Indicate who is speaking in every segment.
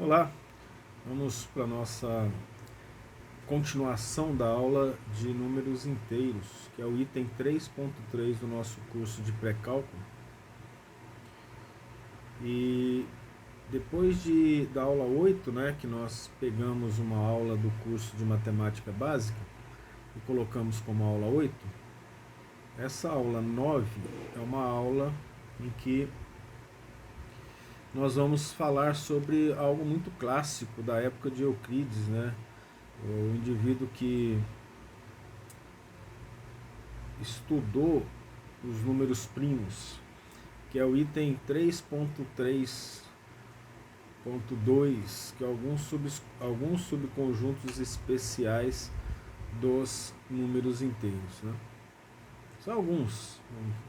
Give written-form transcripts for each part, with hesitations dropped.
Speaker 1: Olá, vamos para a nossa continuação da aula de números inteiros, que é o item 3.3 do nosso curso de pré-cálculo. E depois da aula 8, que nós pegamos uma aula do curso de matemática básica e colocamos como aula 8, essa aula 9 é uma aula em que nós vamos falar sobre algo muito clássico da época de Euclides, O indivíduo que estudou os números primos, que é o item 3.3.2, que é alguns subconjuntos especiais dos números inteiros, São alguns,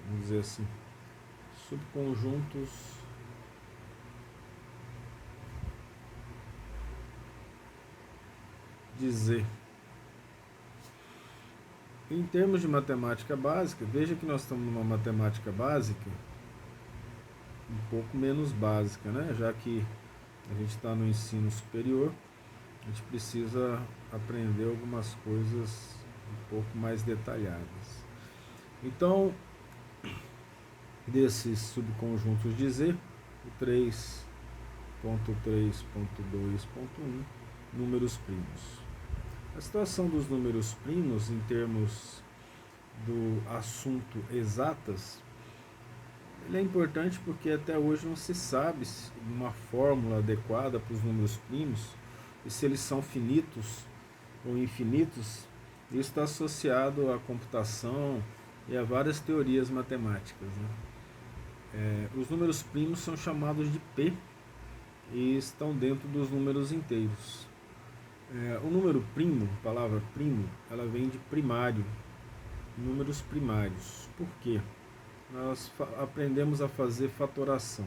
Speaker 1: vamos dizer assim, subconjuntos de Z. Em termos de matemática básica, veja que nós estamos numa matemática básica um pouco menos básica, já que a gente está no ensino superior, a gente precisa aprender algumas coisas um pouco mais detalhadas. Então, desses subconjuntos de Z, o 3.3.2.1, números primos. A situação dos números primos, em termos do assunto exatas, ele é importante porque até hoje não se sabe uma fórmula adequada para os números primos e se eles são finitos ou infinitos. Isso está associado à computação e a várias teorias matemáticas. Os números primos são chamados de P e estão dentro dos números inteiros. O número primo, a palavra primo, ela vem de primário, números primários. Por quê? Nós aprendemos a fazer fatoração.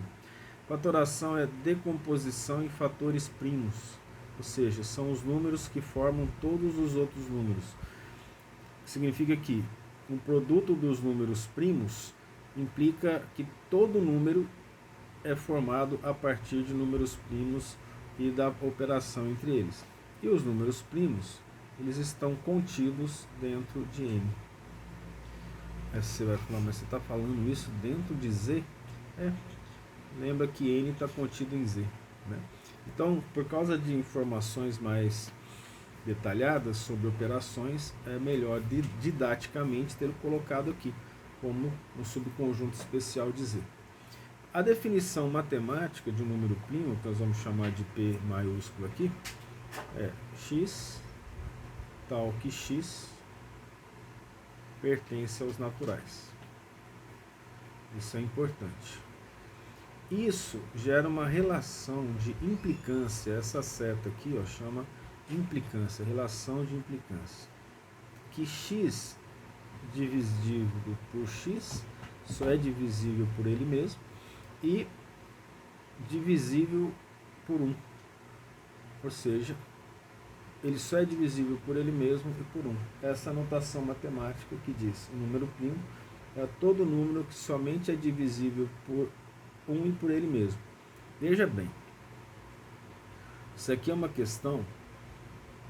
Speaker 1: Fatoração é decomposição em fatores primos, ou seja, são os números que formam todos os outros números. Significa que um produto dos números primos implica que todo número é formado a partir de números primos e da operação entre eles. E os números primos, eles estão contidos dentro de N. Aí você vai falar, mas você está falando isso dentro de Z? Lembra que N está contido em Z. Então, por causa de informações mais detalhadas sobre operações, é melhor didaticamente ter colocado aqui como um subconjunto especial de Z. A definição matemática de um número primo, que nós vamos chamar de P maiúsculo aqui, é x tal que x pertence aos naturais. Isso é importante. Isso gera uma relação de implicância. Essa seta aqui chama implicância, relação de implicância. Que x divisível por x só é divisível por ele mesmo e divisível por 1. Ou seja, ele só é divisível por ele mesmo e por 1. Essa notação matemática que diz o número primo é todo número que somente é divisível por 1 e por ele mesmo. Veja bem, isso aqui é uma questão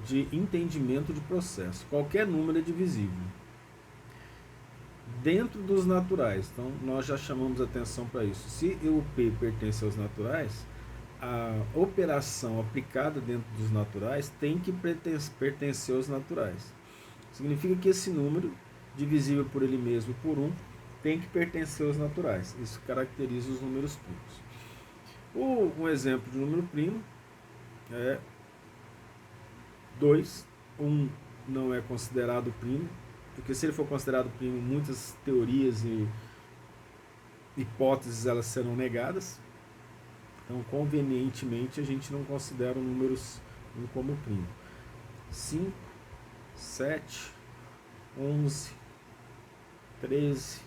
Speaker 1: de entendimento de processo. Qualquer número é divisível dentro dos naturais. Então, nós já chamamos atenção para isso. Se o P pertence aos naturais, a operação aplicada dentro dos naturais tem que pertencer aos naturais. Significa que esse número, divisível por ele mesmo por 1, tem que pertencer aos naturais. Isso caracteriza os números primos. Um exemplo de número primo é 2. 1 não é considerado primo, porque se ele for considerado primo, muitas teorias e hipóteses elas serão negadas. Então, convenientemente, a gente não considera números como primo. 5, 7, 11, 13,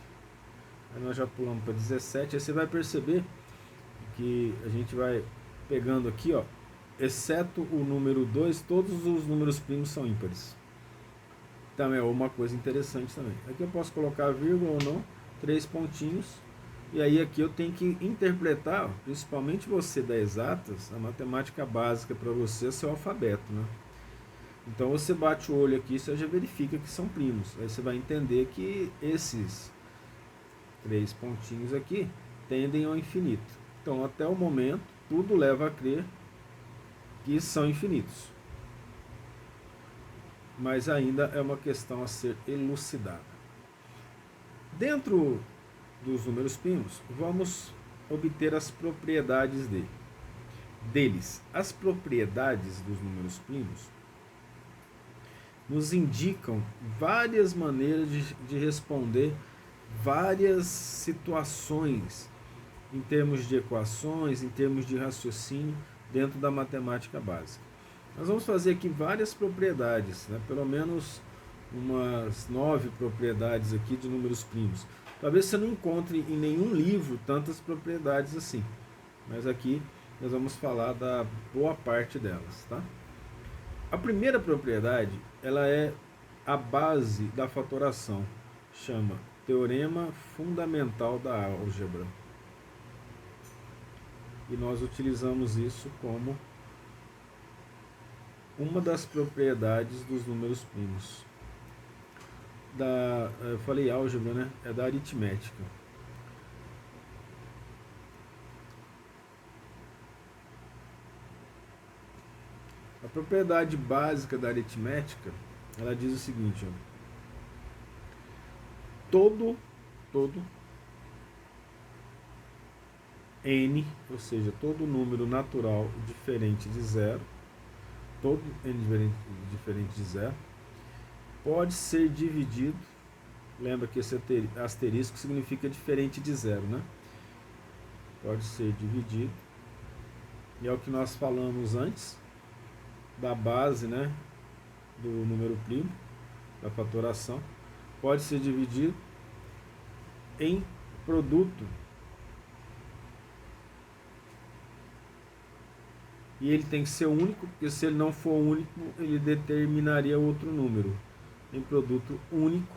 Speaker 1: aí nós já pulamos para 17. Aí você vai perceber que a gente vai pegando aqui, exceto o número 2, todos os números primos são ímpares. Então, é uma coisa interessante também. Aqui eu posso colocar vírgula ou não, 3 pontinhos. E aí aqui eu tenho que interpretar, principalmente você da exatas, a matemática básica para você é seu alfabeto, né? Então você bate o olho aqui, você já verifica que são primos. Aí você vai entender que esses 3 pontinhos aqui tendem ao infinito. Então até o momento, tudo leva a crer que são infinitos. Mas ainda é uma questão a ser elucidada. Dentro dos números primos, vamos obter as propriedades deles. As propriedades dos números primos nos indicam várias maneiras de responder várias situações em termos de equações, em termos de raciocínio dentro da matemática básica. Nós vamos fazer aqui várias propriedades, né? Pelo menos umas 9 propriedades aqui de números primos. Talvez você não encontre em nenhum livro tantas propriedades assim, mas aqui nós vamos falar da boa parte delas, tá? A primeira propriedade, ela é a base da fatoração, chama Teorema Fundamental da Álgebra. E nós utilizamos isso como uma das propriedades dos números primos. Eu falei álgebra, né? É da aritmética. A propriedade básica da aritmética, ela diz o seguinte, ó, todo n, ou seja, todo número natural diferente de zero, todo n diferente de zero, pode ser dividido, lembra que esse asterisco significa diferente de zero, né? Pode ser dividido, e é o que nós falamos antes, da base, né, do número primo, da fatoração, pode ser dividido em produto. E ele tem que ser único, porque se ele não for único, ele determinaria outro número. Em produto único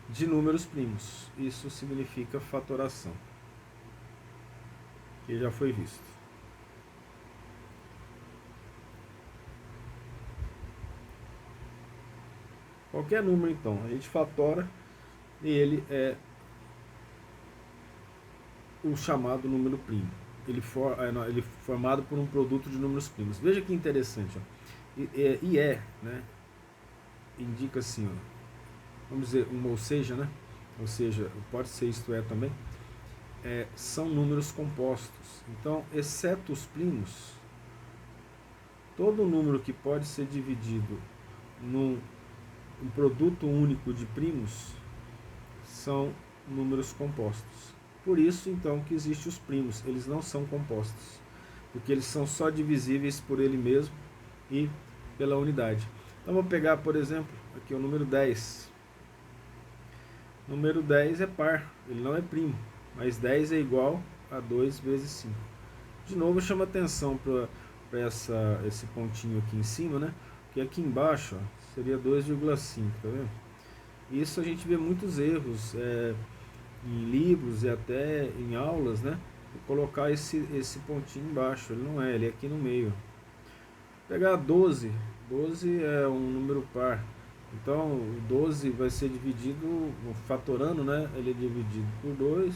Speaker 1: de números primos. Isso significa fatoração, que já foi visto. Qualquer número, então, a gente fatora e ele é o chamado número primo. Ele é formado por um produto de números primos. Veja que interessante, ó. Né, indica assim, ó, vamos dizer, ou seja, né? Ou seja, pode ser isto é também. São números compostos. Então, exceto os primos, todo número que pode ser dividido num produto único de primos são números compostos. Por isso, então, que existem os primos. Eles não são compostos, porque eles são só divisíveis por ele mesmo e pela unidade. Então, vou pegar, por exemplo, aqui o número 10. O número 10 é par, ele não é primo, mas 10 é igual a 2 vezes 5. De novo, chama atenção para esse pontinho aqui em cima, né? Que aqui embaixo, ó, seria 2,5, tá vendo? Isso a gente vê muitos erros em livros e até em aulas, né? Colocar esse pontinho embaixo, ele não é, ele é aqui no meio. Pegar 12, 12 é um número par, então o 12 vai ser dividido, fatorando, né? Ele é dividido por 2,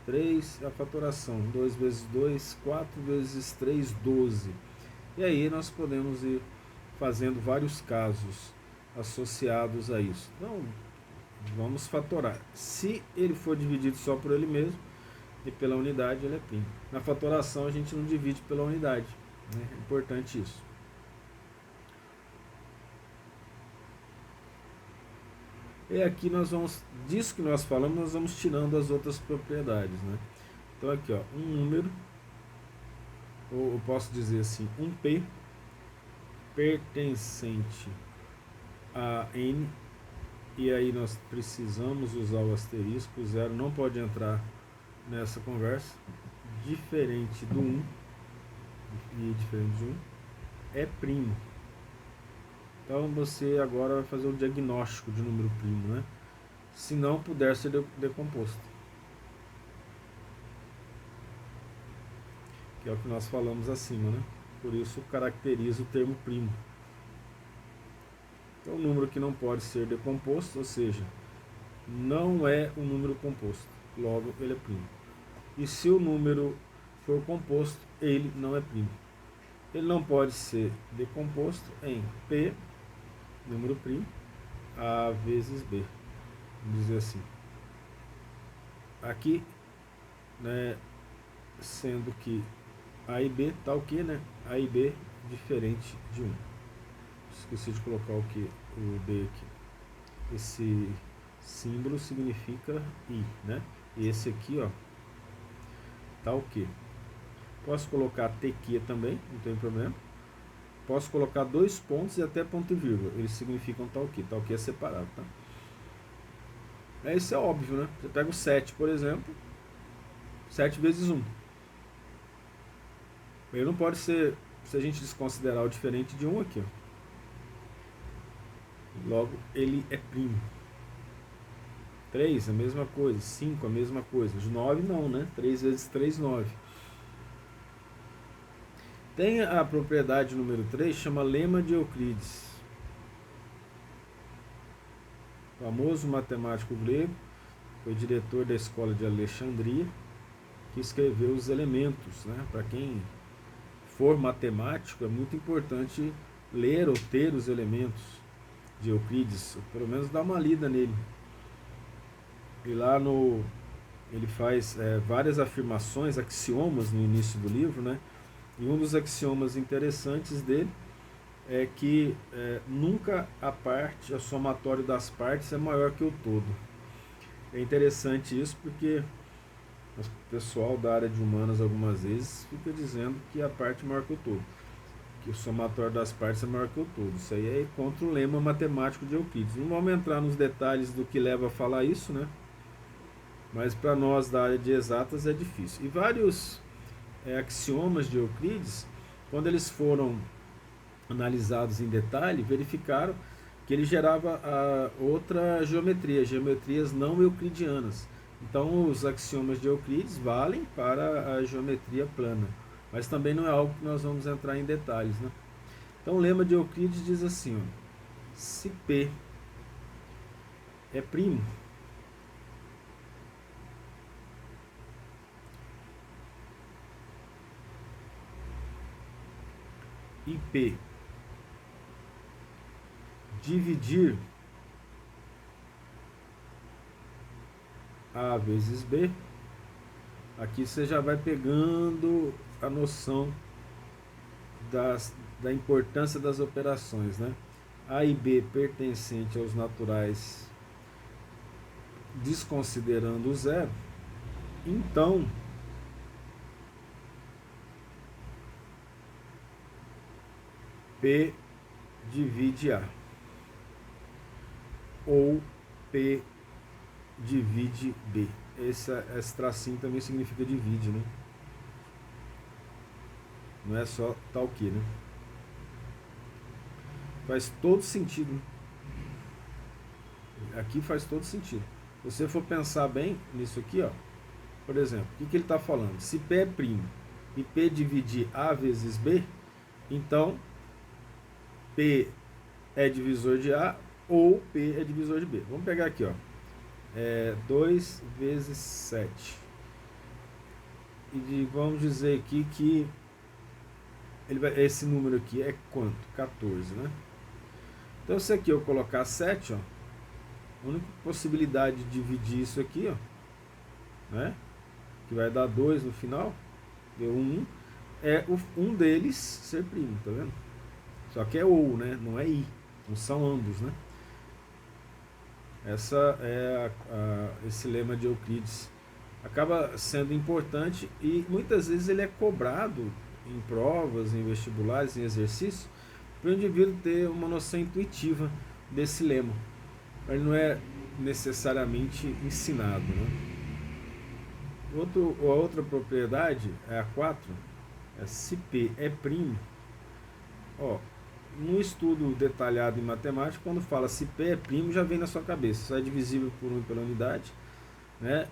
Speaker 1: 3, a fatoração, 2 vezes 2, 4 vezes 3, 12. E aí nós podemos ir fazendo vários casos associados a isso. Então, vamos fatorar. Se ele for dividido só por ele mesmo e pela unidade, ele é primo. Na fatoração a gente não divide pela unidade, né? É importante isso. E aqui nós vamos, disso que nós falamos, nós vamos tirando as outras propriedades, né? Então aqui, ó, um número, ou eu posso dizer assim, um P pertencente a N, e aí nós precisamos usar o asterisco, o zero não pode entrar nessa conversa, diferente do 1, e diferente de 1, é primo. Então você agora vai fazer o diagnóstico de número primo, né? se não puder ser decomposto. Que é o que nós falamos acima, né? Por isso caracteriza o termo primo. Então, um número que não pode ser decomposto, ou seja, não é um número composto, logo ele é primo. E se o número for composto, ele não é primo. Ele não pode ser decomposto em P, número primo, A vezes B. Vamos dizer assim. Aqui, né, sendo que A e B tá o que, né? A e B diferente de 1. Esqueci de colocar o que? O D aqui. Esse símbolo significa I, né? E esse aqui, ó, tá o que? Posso colocar TQ também, não tem problema. Posso colocar 2 pontos e até ponto e vírgula. Eles significam tal que. Tal que é separado, tá? Isso é óbvio, né? Você pega o 7, por exemplo. 7 vezes 1. Ele não pode ser, se a gente desconsiderar o diferente de 1 aqui, ó. Logo, ele é primo. 3, a mesma coisa. 5, a mesma coisa. 9 não, né? 3 vezes 3, 9. Tem a propriedade número 3, chama lema de Euclides. Famoso matemático grego, foi diretor da escola de Alexandria, que escreveu os elementos, né? Para quem for matemático, é muito importante ler ou ter os elementos de Euclides, ou pelo menos dar uma lida nele. E lá ele faz várias afirmações, axiomas no início do livro, né? E um dos axiomas interessantes dele é que nunca a somatório das partes é maior que o todo. É interessante isso porque o pessoal da área de humanas algumas vezes fica dizendo que a parte é maior que o todo, que o somatório das partes é maior que o todo. Isso aí é contra o lema matemático de Euclides. Não vamos entrar nos detalhes do que leva a falar isso, né? Mas para nós da área de exatas é difícil. E vários axiomas de Euclides, quando eles foram analisados em detalhe, verificaram que ele gerava outra geometria, geometrias não euclidianas. Então os axiomas de Euclides valem para a geometria plana, mas também não é algo que nós vamos entrar em detalhes, né? Então o lema de Euclides diz assim, ó, se P é primo, e P dividir A vezes B, aqui você já vai pegando a noção da importância das operações, né? A e B pertencente aos naturais desconsiderando o zero, então P divide A, ou P divide B. Esse tracinho também significa divide, né? Não é só tal que, né? Faz todo sentido. Aqui faz todo sentido. Se você for pensar bem nisso aqui, ó, por exemplo, o que ele está falando? Se P é primo e P dividir A vezes B, então P é divisor de A ou P é divisor de B. Vamos pegar aqui, ó. 2 vezes 7. E vamos dizer aqui que esse número aqui é quanto? 14, né? Então se aqui eu colocar 7, ó, a única possibilidade de dividir isso aqui, ó, né, que vai dar 2 no final, deu 1, é um deles ser primo, tá vendo? Só que é ou, né? Não é i. Não são ambos, né? Essa é esse lema de Euclides. Acaba sendo importante e muitas vezes ele é cobrado em provas, em vestibulares, em exercícios, para o indivíduo ter uma noção intuitiva desse lema. Ele não é necessariamente ensinado, né? A outra propriedade é a 4, se P é primo, ó, no estudo detalhado em matemática, quando fala se P é primo, já vem na sua cabeça. Isso é divisível por 1 pela unidade, né?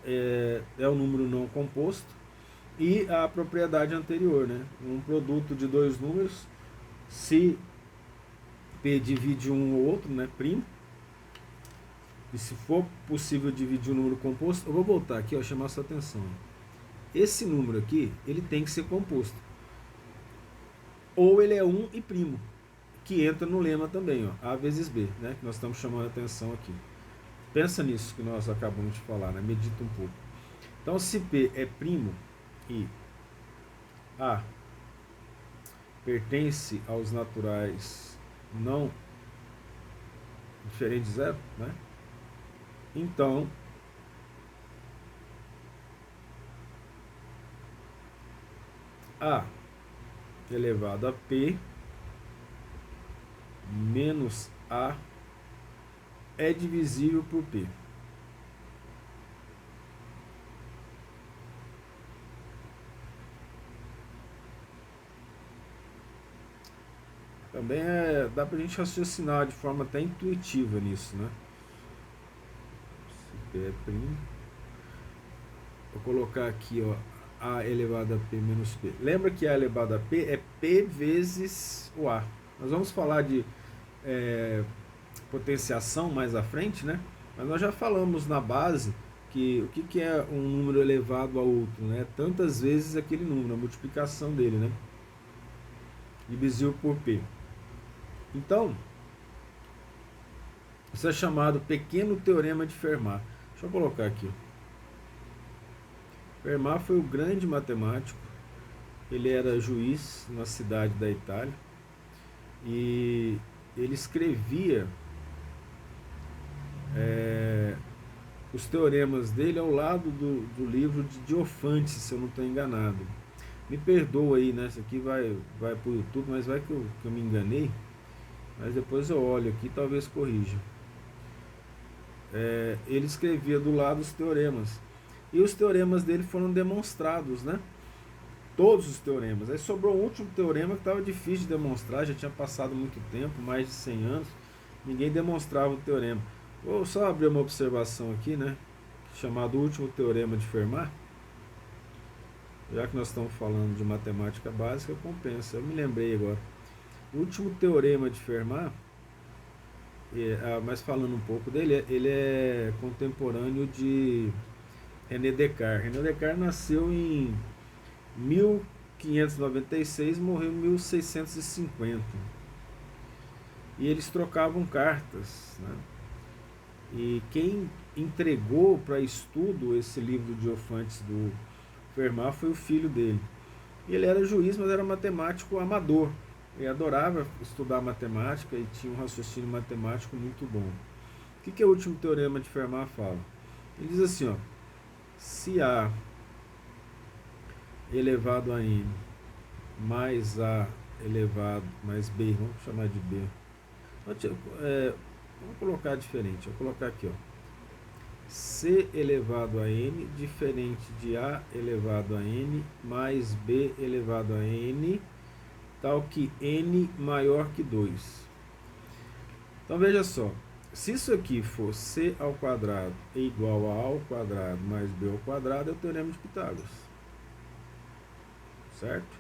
Speaker 1: É o número não composto. E a propriedade anterior, né? Um produto de dois números, se P divide um ou outro, né? Primo. E se for possível dividir um número composto, eu vou voltar aqui, ó, chamar sua atenção. Esse número aqui, ele tem que ser composto. Ou ele é 1 e primo, que entra no lema também, ó, A vezes B, né? Que nós estamos chamando a atenção aqui. Pensa nisso que nós acabamos de falar, né? Medita um pouco. Então, se P é primo e A pertence aos naturais não diferentes de zero, né? Então, A elevado a P menos A é divisível por P. Também dá pra gente raciocinar de forma até intuitiva nisso, né? Se P é primo, vou colocar aqui, ó, A elevado a P menos P. Lembra que A elevado a P é P vezes o A. Nós vamos falar de potenciação mais à frente, né? Mas nós já falamos na base que o que é um número elevado a outro, né? Tantas vezes aquele número, a multiplicação dele, né? Divisível por P. Então, isso é chamado pequeno teorema de Fermat. Deixa eu colocar aqui. Fermat foi o grande matemático. Ele era juiz na cidade da Itália e ele escrevia os teoremas dele ao lado do livro de Diofantes, se eu não estou enganado. Me perdoa aí, né? Isso aqui vai para o YouTube, mas vai que eu me enganei. Mas depois eu olho aqui, talvez corrija. Ele escrevia do lado os teoremas. E os teoremas dele foram demonstrados, né? Todos os teoremas. Aí sobrou o último teorema que estava difícil de demonstrar, já tinha passado muito tempo, mais de 100 anos. Ninguém demonstrava o teorema. Vou só abrir uma observação aqui, né? Chamado Último Teorema de Fermat. Já que nós estamos falando de matemática básica, compensa. Eu me lembrei agora. O último teorema de Fermat, mas falando um pouco dele, ele é contemporâneo de René Descartes. René Descartes nasceu em 1596 e morreu em 1650. E eles trocavam cartas, né? E quem entregou para estudo esse livro de Diofantes do Fermat foi o filho dele. Ele era juiz, mas era matemático amador. Ele adorava estudar matemática e tinha um raciocínio matemático muito bom. O que o último teorema de Fermat fala? Ele diz assim, ó, se A elevado a N mais A elevado mais B, vamos chamar de B. Vamos colocar diferente, vou colocar aqui, ó. C elevado a N diferente de A elevado a N mais B elevado a N, tal que N maior que 2. Então veja só, se isso aqui for C ao quadrado é igual a ao quadrado mais B ao quadrado, é o teorema de Pitágoras. Certo?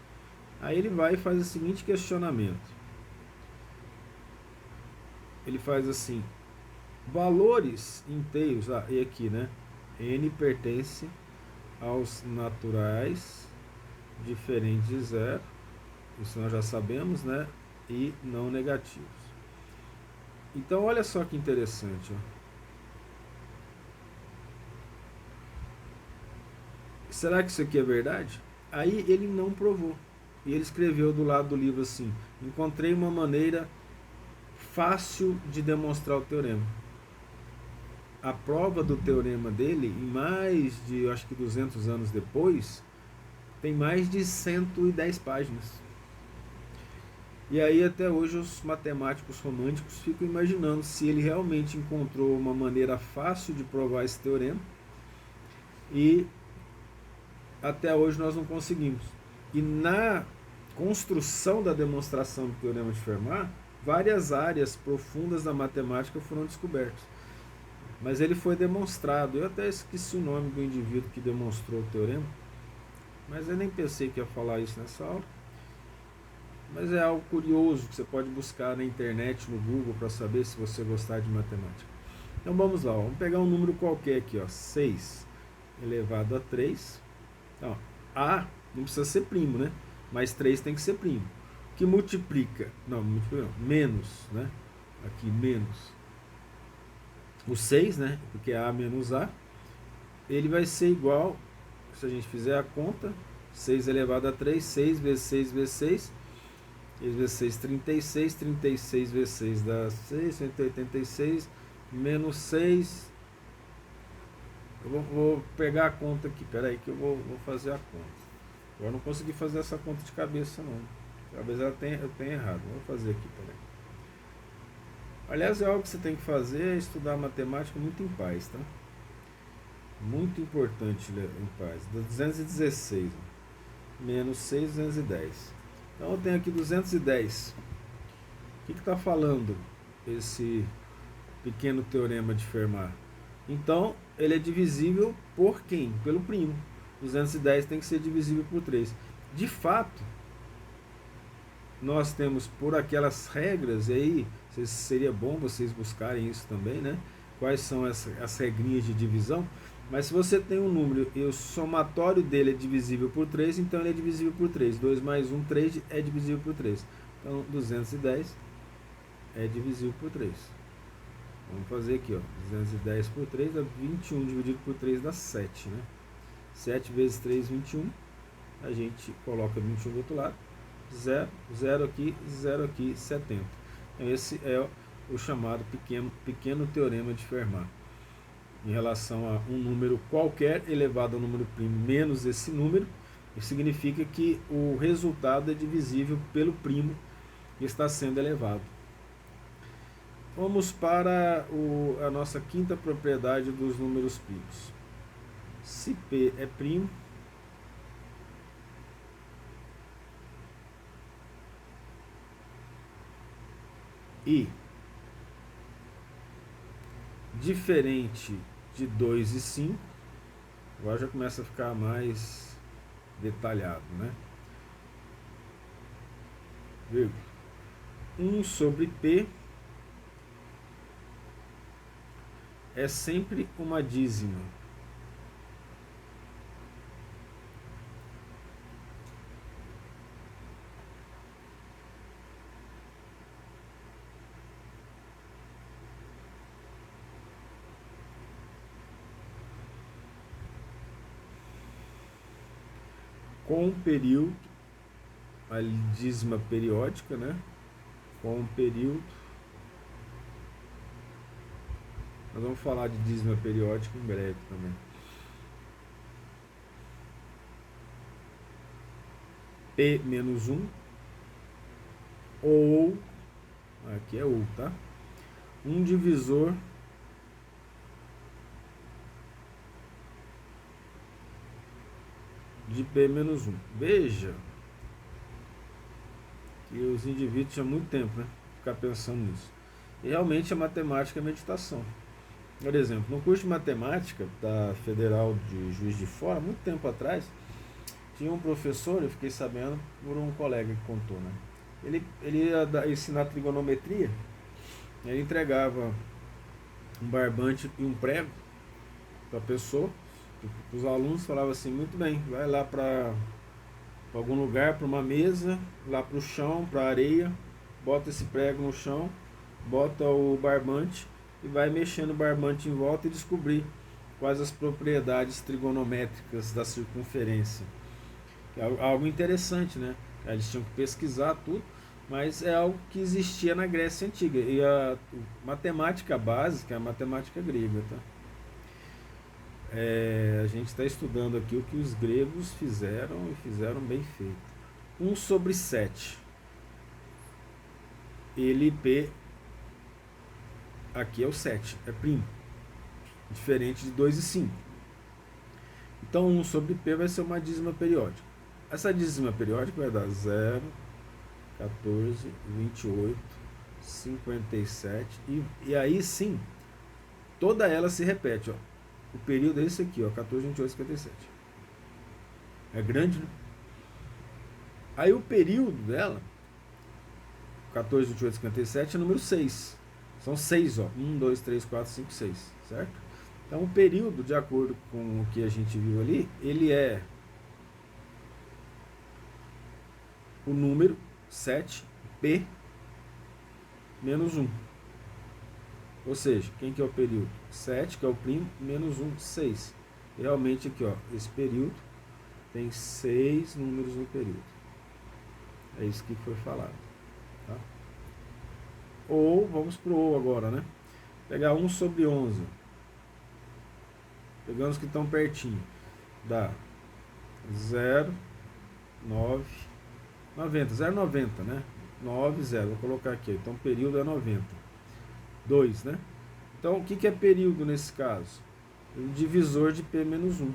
Speaker 1: Aí ele vai e faz o seguinte questionamento. Ele faz assim, valores inteiros, e aqui, né? N pertence aos naturais diferentes de zero, isso nós já sabemos, né? E não negativos. Então, olha só que interessante, ó. Será que isso aqui é verdade? Aí ele não provou. E ele escreveu do lado do livro assim, encontrei uma maneira fácil de demonstrar o teorema. A prova do teorema dele, em mais de, acho que 200 anos depois, tem mais de 110 páginas. E aí até hoje os matemáticos românticos ficam imaginando se ele realmente encontrou uma maneira fácil de provar esse teorema, e até hoje nós não conseguimos. E na construção da demonstração do teorema de Fermat, várias áreas profundas da matemática foram descobertas. Mas ele foi demonstrado. Eu até esqueci o nome do indivíduo que demonstrou o teorema, mas eu nem pensei que ia falar isso nessa aula. Mas é algo curioso que você pode buscar na internet, no Google, para saber se você gostar de matemática. Então vamos lá, vamos pegar um número qualquer aqui, ó, 6 elevado a 3. Então, A não precisa ser primo, né? Mas 3 tem que ser primo. Que multiplica, não, menos, né? Aqui, menos. O 6, né? Porque é A menos A. Ele vai ser igual, se a gente fizer a conta, 6 elevado a 3, 6 vezes 6 vezes 6. 6 vezes 6, 36. 36 vezes 6 dá 6, 186. Menos 6. Eu vou pegar a conta aqui, peraí que eu vou fazer a conta. Eu não consegui fazer essa conta de cabeça não. Talvez eu tenha errado. Vou fazer aqui, peraí. Aliás, é algo que você tem que fazer, é estudar matemática muito em paz, tá? Muito importante em paz. 216 menos 6, 210. Então eu tenho aqui 210. O que está falando esse pequeno teorema de Fermat? Então, ele é divisível por quem? Pelo primo. 210 tem que ser divisível por 3. De fato, nós temos por aquelas regras, e aí seria bom vocês buscarem isso também, né? Quais são as regrinhas de divisão. Mas se você tem um número e o somatório dele é divisível por 3, então ele é divisível por 3. 2 mais 1, 3 é divisível por 3. Então, 210 é divisível por 3. Vamos fazer aqui, ó. 210 por 3 dá 21, dividido por 3 dá 7, né? 7 vezes 3, 21. A gente coloca 21 do outro lado. 0, 0 aqui, 70. Então, esse é o chamado pequeno teorema de Fermat. Em relação a um número qualquer elevado ao número primo menos esse número, isso significa que o resultado é divisível pelo primo que está sendo elevado. Vamos para a nossa quinta propriedade dos números primos. Se P é primo, e diferente de 2 e 5, agora já começa a ficar mais detalhado, né? 1 sobre P é sempre uma dízima. Com um período, a dízima periódica, né? Com um período. Nós vamos falar de dízima periódica em breve também. P menos 1, ou, aqui é ou, tá? Um divisor de P menos 1. Veja que os indivíduos tinham muito tempo, né? Ficar pensando nisso. E realmente a matemática é meditação. Por exemplo, no curso de matemática da Federal de Juiz de Fora, muito tempo atrás, tinha um professor, eu fiquei sabendo por um colega que contou, né? Ele ia ensinar trigonometria, ele entregava um barbante e um prego para a pessoa, os alunos falavam assim, muito bem, vai lá para algum lugar, para uma mesa, lá para o chão, para a areia, bota esse prego no chão, bota o barbante e vai mexendo o barbante em volta e descobrir quais as propriedades trigonométricas da circunferência. É algo interessante, né? Eles tinham que pesquisar tudo, mas é algo que existia na Grécia Antiga. E a matemática básica é a matemática grega, tá? A gente está estudando aqui o que os gregos fizeram e fizeram bem feito. 1 sobre 7. Ele, P, aqui é o 7, é primo. Diferente de 2 e 5. Então 1 sobre P vai ser uma dízima periódica. Essa dízima periódica vai dar 0, 14, 28, 57. E aí sim, toda ela se repete, ó. O período é esse aqui, ó, 14, 28, 57. É grande, né? Aí o período dela, 14, 28, 57, é número 6. São 6, ó. 1, 2, 3, 4, 5, 6, certo? Então o período, de acordo com o que a gente viu ali, ele é o número 7p menos 1. Ou seja, quem que é o período? 7, que é o primo, menos 1, 6. Realmente aqui, ó, esse período tem 6 números no período. É isso que foi falado. Tá? Ou, vamos para o ou agora, né? Pegar 1 sobre 11. Pegando os que estão pertinho. Dá 0, 9, 90. 0,90, né? 9, 0. Vou colocar aqui. Então, período é 90. 2, né? Então, o que é período nesse caso? O divisor de P menos 1.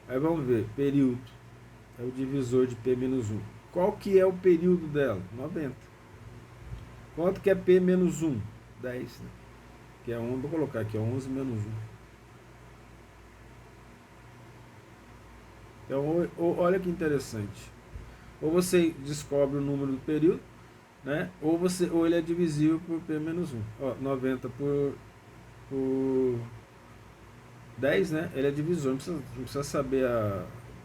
Speaker 1: Aí vamos ver. Período é o divisor de P menos 1. Qual que é o período dela? 90. Quanto que é P menos 1? 10, né? Que é 1, vou colocar aqui, 11 menos 1. Então, olha que interessante. Ou você descobre o número do período, né? Ou ele é divisível por P menos 1. Ó, 90 por 10, né? Ele é divisor. Não precisa saber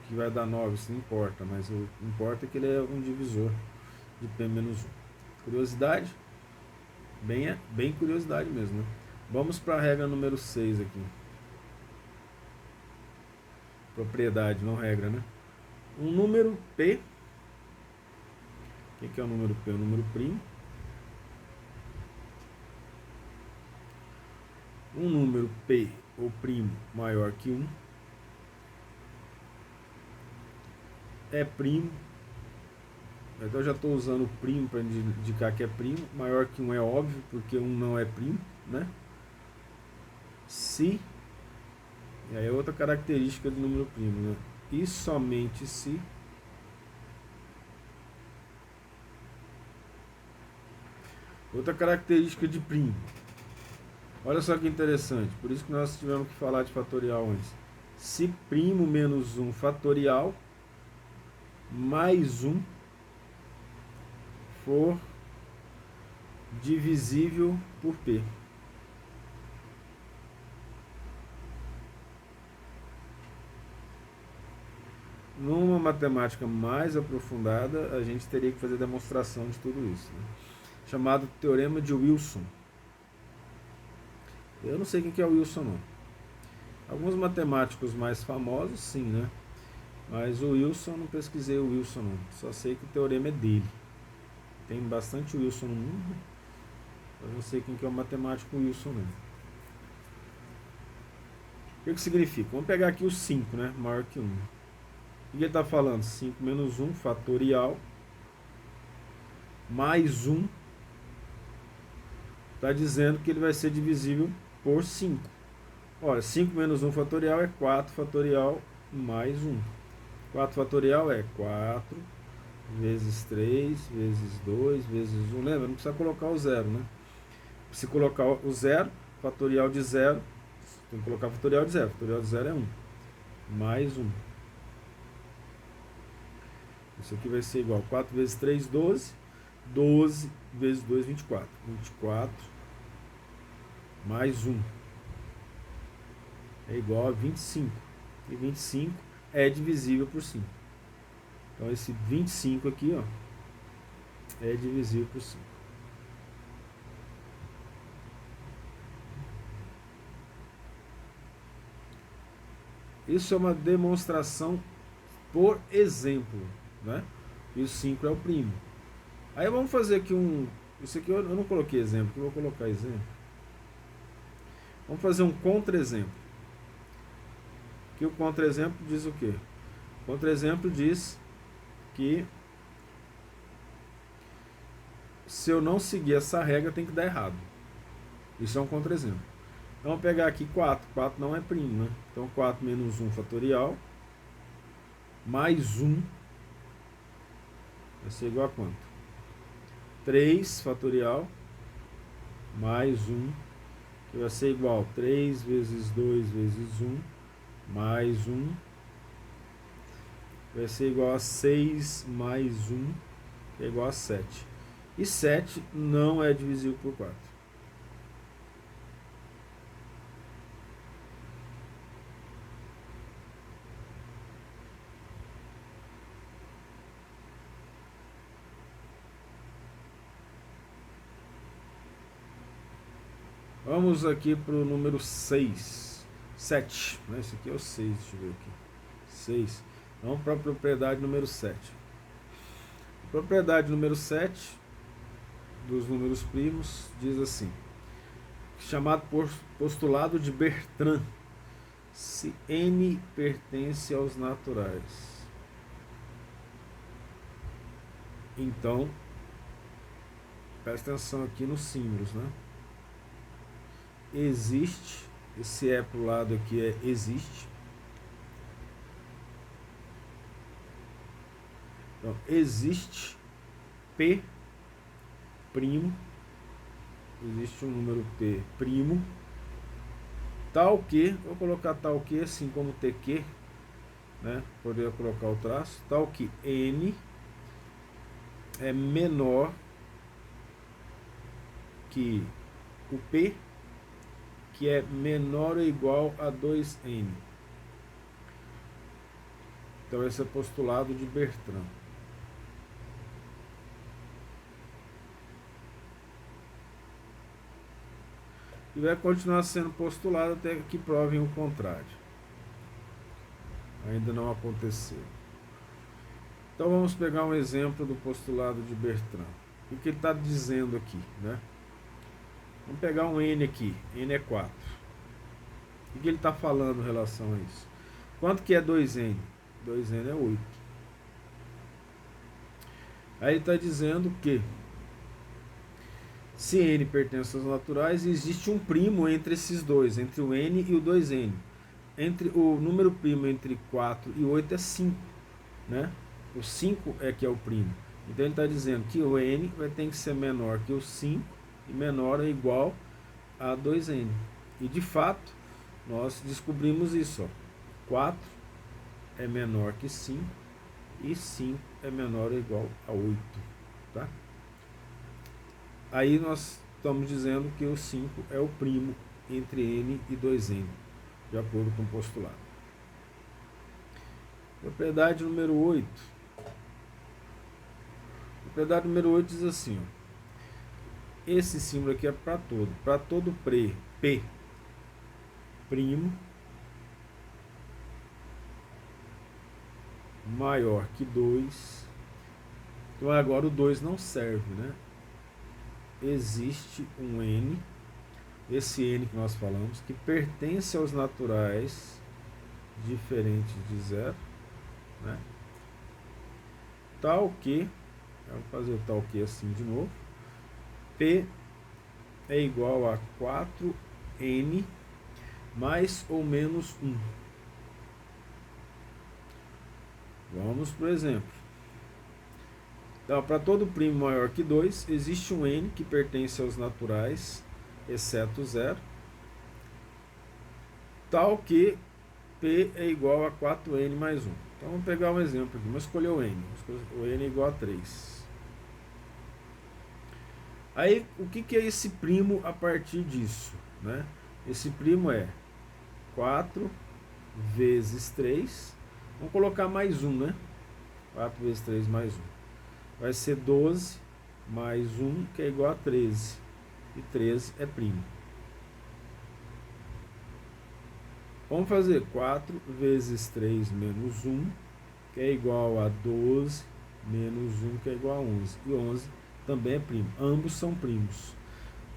Speaker 1: que vai dar 9, isso não importa. Mas o que importa é que ele é um divisor de P menos 1. Curiosidade? Bem curiosidade mesmo, né? Vamos para a regra número 6 aqui. Propriedade, não regra, né? Um número P. O que é o número P? O número primo. Um número P ou primo maior que 1 é primo. Então eu já estou usando o primo para indicar que é primo. Maior que 1 é óbvio, porque 1 não é primo, né? Se, e aí é outra característica do número primo, né? E somente se outra característica de primo. Olha só que interessante, por isso que nós tivemos que falar de fatorial antes. Se primo menos 1 fatorial mais 1 for divisível por P. Numa matemática mais aprofundada, a gente teria que fazer demonstração de tudo isso, né? Chamado Teorema de Wilson. Eu não sei quem que é o Wilson, não. Alguns matemáticos mais famosos, sim, né? Mas o Wilson, não pesquisei o Wilson, não. Só sei que o teorema é dele. Tem bastante Wilson no mundo. Eu não sei quem que é o matemático Wilson, não. O que significa? Vamos pegar aqui o 5, né? Maior que 1. O que ele está falando? 5 menos 1 fatorial mais 1. Está dizendo que ele vai ser divisível por 5. Olha, 5 menos 1 fatorial é 4 fatorial mais 1. 4 fatorial é 4 vezes 3 vezes 2 vezes 1. Lembra? Não precisa colocar o zero, né? Se colocar o zero, fatorial de zero, tem que colocar fatorial de zero. Fatorial de zero é 1. Mais 1. Isso aqui vai ser igual a 4 vezes 3, 12. 12 vezes 2, 24. 24 mais 1 é igual a 25. E 25 é divisível por 5. Então esse 25 aqui, ó, é divisível por 5. Isso é uma demonstração por exemplo, né? E o 5 é o primo. Aí vamos fazer aqui isso aqui eu não coloquei exemplo, eu vou colocar exemplo. Vamos fazer um contra-exemplo. Que o contra-exemplo diz o quê? O contra-exemplo diz que se eu não seguir essa regra tem que dar errado. Isso é um contra-exemplo. Então vamos pegar aqui 4. 4 não é primo, né? Então 4 menos 1 fatorial mais 1 vai ser igual a quanto? 3 fatorial mais 1, que vai ser igual a 3 vezes 2 vezes 1, mais 1, vai ser igual a 6 mais 1, que é igual a 7. E 7 não é divisível por 4. Vamos aqui para o número 6. 7. Né? Esse aqui é o 6, deixa eu ver aqui. 6. Vamos para a propriedade número 7. Propriedade número 7 dos números primos diz assim: chamado por postulado de Bertrand, se n pertence aos naturais, então presta atenção aqui nos símbolos, né? Existe, esse é para o lado aqui é existe. Então, existe P primo, existe um número P primo, tal que, vou colocar tal que assim como TQ, né? Poderia colocar o traço, tal que N é menor que o P, que é menor ou igual a 2N. Então esse é o postulado de Bertrand. E vai continuar sendo postulado até que provem o contrário. Ainda não aconteceu. Então vamos pegar um exemplo do postulado de Bertrand. O que ele está dizendo aqui, né? Vamos pegar um N aqui. N é 4. O que ele está falando em relação a isso? Quanto que é 2N? 2N é 8. Aí ele está dizendo que se N pertence aos naturais, existe um primo entre esses dois, entre o N e o 2N. Entre o número primo entre 4 e 8 é 5, né? O 5 é que é o primo. Então ele está dizendo que o N vai ter que ser menor que o 5 e menor ou igual a 2N. E de fato, nós descobrimos isso. Ó. 4 é menor que 5 e 5 é menor ou igual a 8. Tá? Aí nós estamos dizendo que o 5 é o primo entre N e 2N, de acordo com o postulado. Propriedade número 8. Propriedade número 8 diz assim, ó, esse símbolo aqui é para todo P primo maior que 2. Então agora o 2 não serve, né? Existe um N, esse N que nós falamos, que pertence aos naturais diferentes de 0, né? Tal que, vamos fazer o tal que assim de novo, P é igual a 4N mais ou menos 1. Vamos para o exemplo. Então, para todo primo maior que 2, existe um N que pertence aos naturais, exceto 0, tal que P é igual a 4N mais 1. Então, vamos pegar um exemplo aqui. Vamos escolher o N. O N é igual a 3. Aí, o que é esse primo a partir disso? Né? Esse primo é 4 vezes 3. Vamos colocar mais 1, né? 4 vezes 3 mais 1. Vai ser 12 mais 1, que é igual a 13. E 13 é primo. Vamos fazer 4 vezes 3 menos 1, que é igual a 12, menos 1, que é igual a 11. E 11 também é primo. Ambos são primos.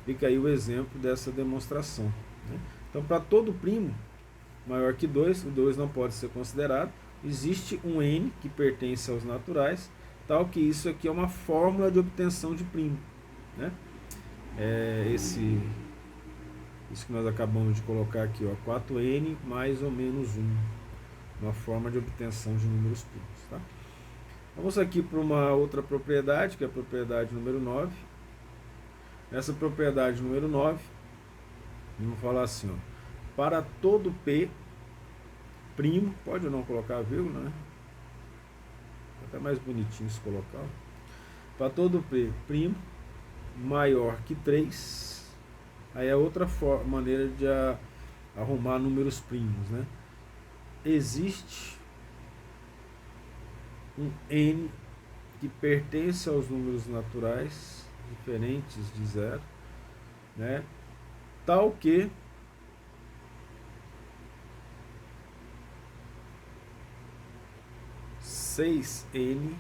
Speaker 1: Fica aí o exemplo dessa demonstração. Né? Então, para todo primo maior que 2, o 2 não pode ser considerado. Existe um N que pertence aos naturais, tal que isso aqui é uma fórmula de obtenção de primo. Né? Isso que nós acabamos de colocar aqui, ó, 4N mais ou menos 1. Uma forma de obtenção de números primos. Tá? Vamos aqui para uma outra propriedade, que é a propriedade número 9. Essa propriedade número 9, vamos falar assim, ó, para todo P primo, pode não colocar a vírgula, né? Até mais bonitinho se colocar. Para todo P primo maior que 3, aí é outra maneira de arrumar números primos, né? Existe um N que pertence aos números naturais diferentes de zero, né? Tal que (6n),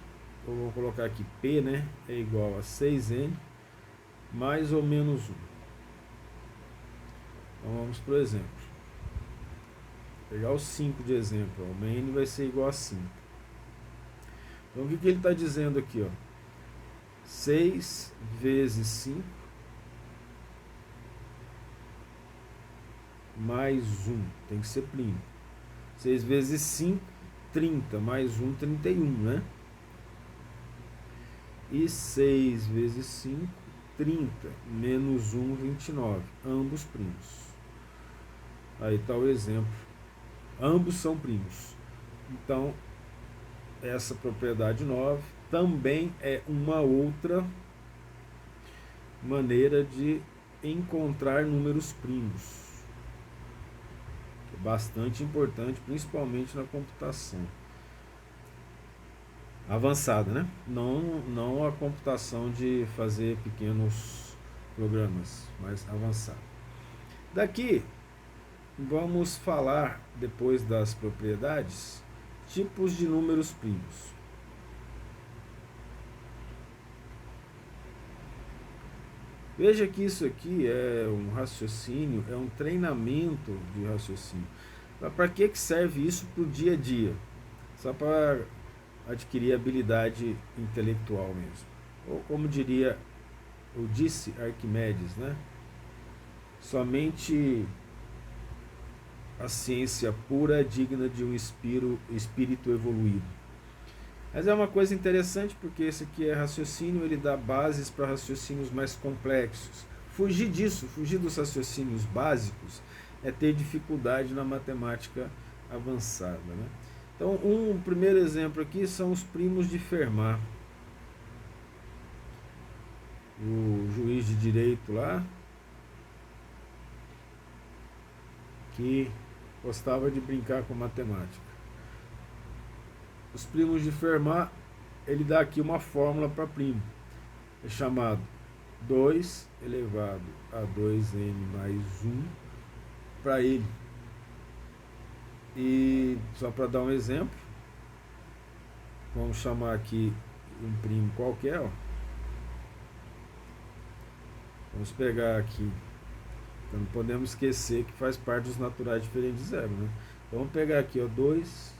Speaker 1: eu vou colocar aqui P, né? É igual a 6n mais ou menos 1. Então vamos para o exemplo. Vou pegar o 5 de exemplo. O n vai ser igual a 5. Então o que ele está dizendo aqui? Ó? 6 vezes 5 mais 1. Tem que ser primo. 6 vezes 5, 30. Mais 1, 31, né? E 6 vezes 5, 30. Menos 1, 29. Ambos primos. Aí está o exemplo. Ambos são primos. Então, essa propriedade 9 também é uma outra maneira de encontrar números primos. É bastante importante, principalmente na computação avançada, né? Não a computação de fazer pequenos programas, mas avançada. Daqui vamos falar, depois das propriedades, tipos de números primos. Veja que isso aqui é um raciocínio, é um treinamento de raciocínio. Para que serve isso para o dia a dia? Só para adquirir habilidade intelectual mesmo. Ou como diria, ou disse Arquimedes, né? Somente a ciência pura é digna de um espírito evoluído. Mas é uma coisa interessante, porque esse aqui é raciocínio, ele dá bases para raciocínios mais complexos. Fugir disso, fugir dos raciocínios básicos, é ter dificuldade na matemática avançada, né? Então, um primeiro exemplo aqui são os primos de Fermat. O juiz de direito lá, que gostava de brincar com matemática. Os primos de Fermat, ele dá aqui uma fórmula para primo. É chamado 2 elevado a 2n mais 1 para ele. E só para dar um exemplo, vamos chamar aqui um primo qualquer. Ó. Vamos pegar aqui. Então não podemos esquecer que faz parte dos naturais diferentes de zero, né? Então vamos pegar aqui, ó, 2.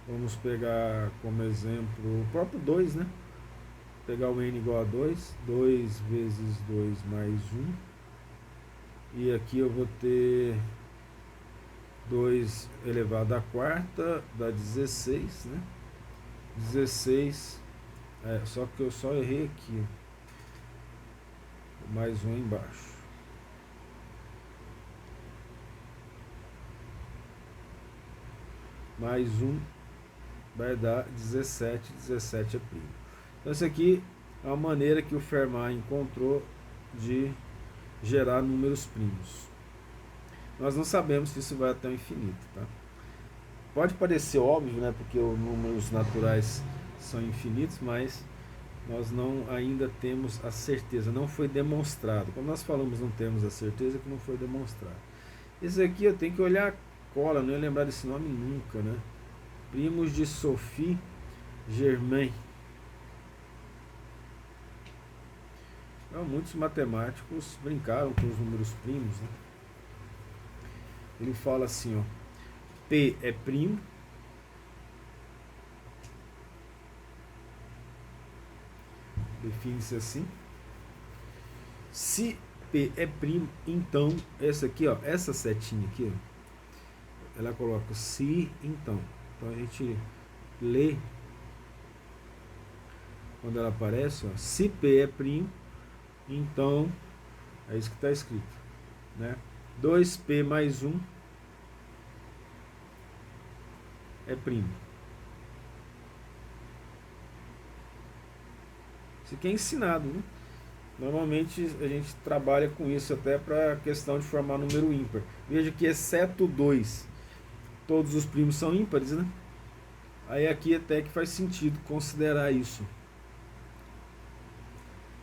Speaker 1: Vamos pegar como exemplo o próprio 2, né? Pegar o n igual a 2. 2 vezes 2 mais 1. E aqui eu vou ter 2 elevado à quarta, dá 16, né? 16, só que eu só errei aqui. Mais 1 embaixo. Mais 1 vai dar 17, 17 é primo. Então isso aqui é uma maneira que o Fermat encontrou de gerar números primos. Nós não sabemos se isso vai até o infinito, tá? Pode parecer óbvio, né, porque os números naturais são infinitos, mas nós não ainda temos a certeza, não foi demonstrado. Quando nós falamos não temos a certeza, que não foi demonstrado. Esse aqui eu tenho que olhar a cola, não ia lembrar desse nome nunca, né? Primos de Sophie Germain. Então, muitos matemáticos brincaram com os números primos, né? Ele fala assim, ó, P é primo, define-se assim. Se P é primo, então essa aqui, ó, essa setinha aqui, ó, ela coloca se então. Então a gente lê quando ela aparece, ó, se P é primo, então é isso que está escrito, né? 2P mais 1 é primo. Isso aqui é ensinado, né? Normalmente a gente trabalha com isso até para a questão de formar número ímpar. Veja que exceto 2, todos os primos são ímpares, né? Aí aqui até que faz sentido considerar isso.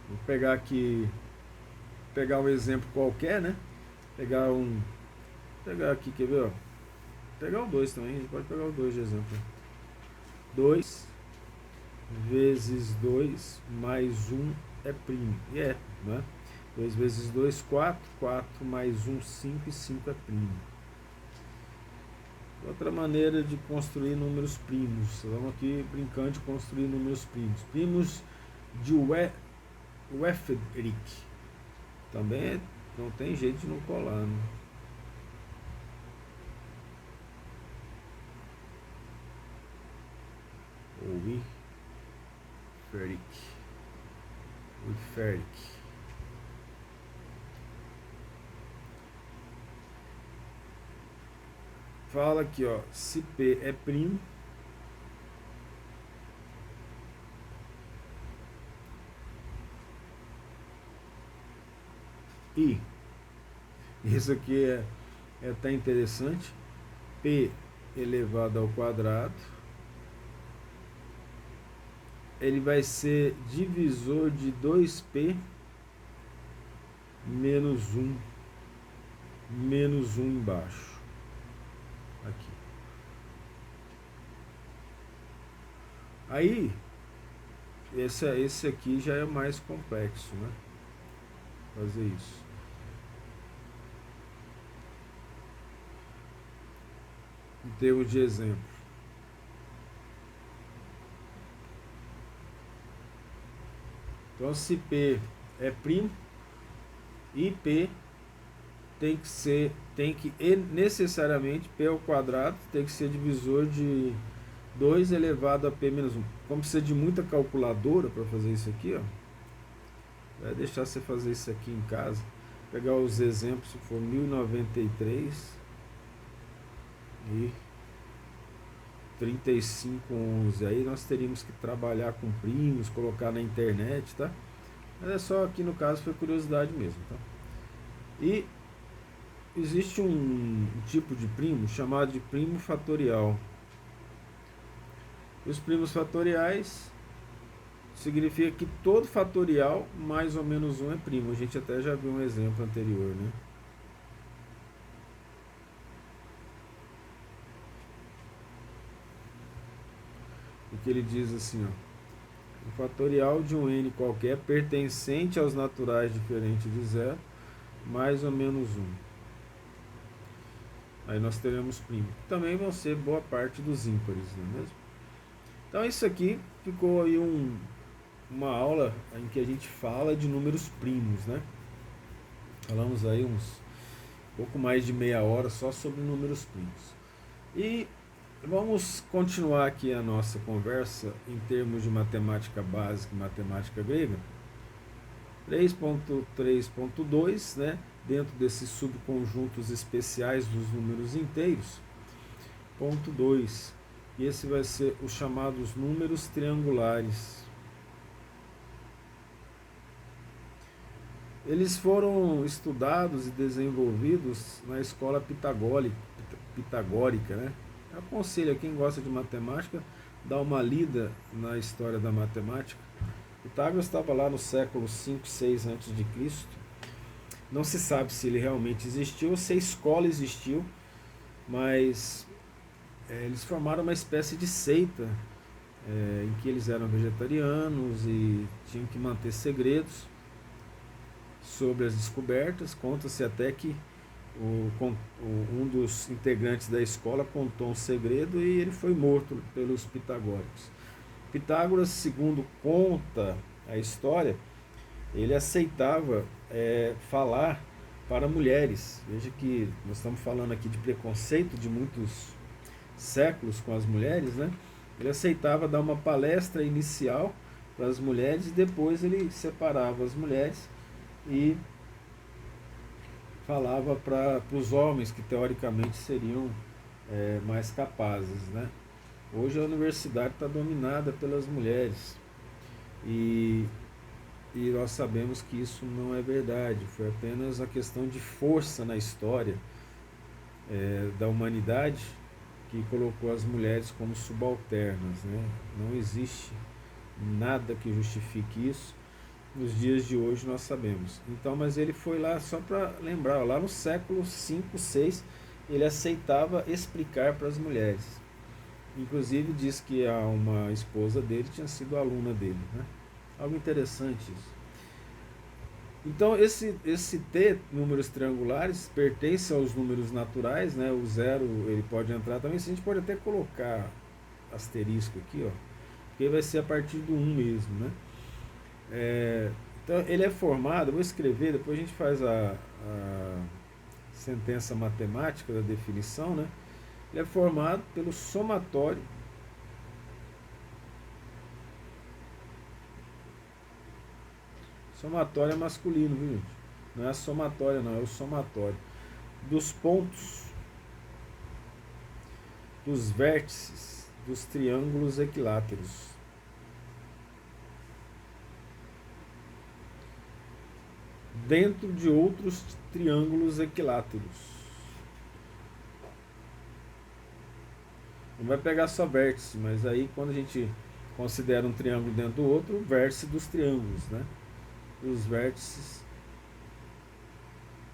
Speaker 1: Vou pegar aqui, pegar um exemplo qualquer, né? Pegar aqui, quer ver, ó? Pegar o 2 também, a gente pode pegar o 2 de exemplo. 2 vezes 2 mais 1 é primo. E é, né? 2 vezes 2, 4. 4 mais 1, 5. E 5 é primo. Outra maneira de construir números primos. Vamos aqui brincando de construir números primos. Primos de Wefferick. Também não tem jeito de não colar, né? Wefferick. Fala aqui, ó, se P é primo, e isso aqui é até interessante, P elevado ao quadrado, ele vai ser divisor de 2P menos 1 embaixo. Aqui. Aí, esse aqui já é mais complexo, né? Fazer isso. Em termos de exemplo. Então, se P é primo, e P tem que necessariamente, P ao quadrado tem que ser divisor de 2 elevado a P menos 1. Como precisa de muita calculadora para fazer isso aqui, ó, vai deixar você fazer isso aqui em casa. Pegar os exemplos, se for 1093 e 3511. Aí nós teríamos que trabalhar com primos, colocar na internet, tá? Mas é só aqui no caso foi curiosidade mesmo, tá? E existe um tipo de primo chamado de primo fatorial. Os primos fatoriais significa que todo fatorial mais ou menos 1 é primo. A gente até já viu um exemplo anterior, né? Porque ele diz assim, ó, o fatorial de um n qualquer pertencente aos naturais diferente de zero mais ou menos 1. Aí nós teremos primo. Também vão ser boa parte dos ímpares, não é mesmo? Então isso aqui ficou aí uma aula em que a gente fala de números primos, né? Falamos aí pouco mais de meia hora só sobre números primos. E vamos continuar aqui a nossa conversa em termos de matemática básica e matemática grega. 3.3.2, né? Dentro desses subconjuntos especiais dos números inteiros. Ponto 2. E esse vai ser os chamados números triangulares. Eles foram estudados e desenvolvidos na escola pitagórica, né? Eu aconselho a quem gosta de matemática dar uma lida na história da matemática. Pitágoras estava lá no século 5, 6 a.C. Não se sabe se ele realmente existiu ou se a escola existiu, mas eles formaram uma espécie de seita em que eles eram vegetarianos e tinham que manter segredos sobre as descobertas. Conta-se até que um dos integrantes da escola contou um segredo e ele foi morto pelos pitagóricos. Pitágoras, segundo conta a história, ele aceitava falar para mulheres. Veja que nós estamos falando aqui de preconceito de muitos séculos com as mulheres, né? Ele aceitava dar uma palestra inicial para as mulheres, e depois ele separava as mulheres e falava para os homens que teoricamente seriam mais capazes, né? Hoje a universidade está dominada pelas mulheres e, e nós sabemos que isso não é verdade, foi apenas a questão de força na história da humanidade que colocou as mulheres como subalternas, né? Não existe nada que justifique isso. Nos dias de hoje nós sabemos. Então, mas ele foi lá só para lembrar, lá no século V, VI, ele aceitava explicar para as mulheres. Inclusive diz que uma esposa dele tinha sido aluna dele, né? Algo interessante isso. Então esse T, números triangulares, pertence aos números naturais, né? O zero ele pode entrar também, a gente pode até colocar asterisco aqui, ó, porque vai ser a partir do 1 mesmo, né? Então ele é formado, eu vou escrever, depois a gente faz a sentença matemática da definição, né? Ele é formado pelo somatório é masculino, viu, gente? Não é a somatória não, é o somatório dos pontos dos vértices dos triângulos equiláteros dentro de outros triângulos equiláteros. Não vai pegar só vértice, mas aí quando a gente considera um triângulo dentro do outro, o vértice dos triângulos, né? Os vértices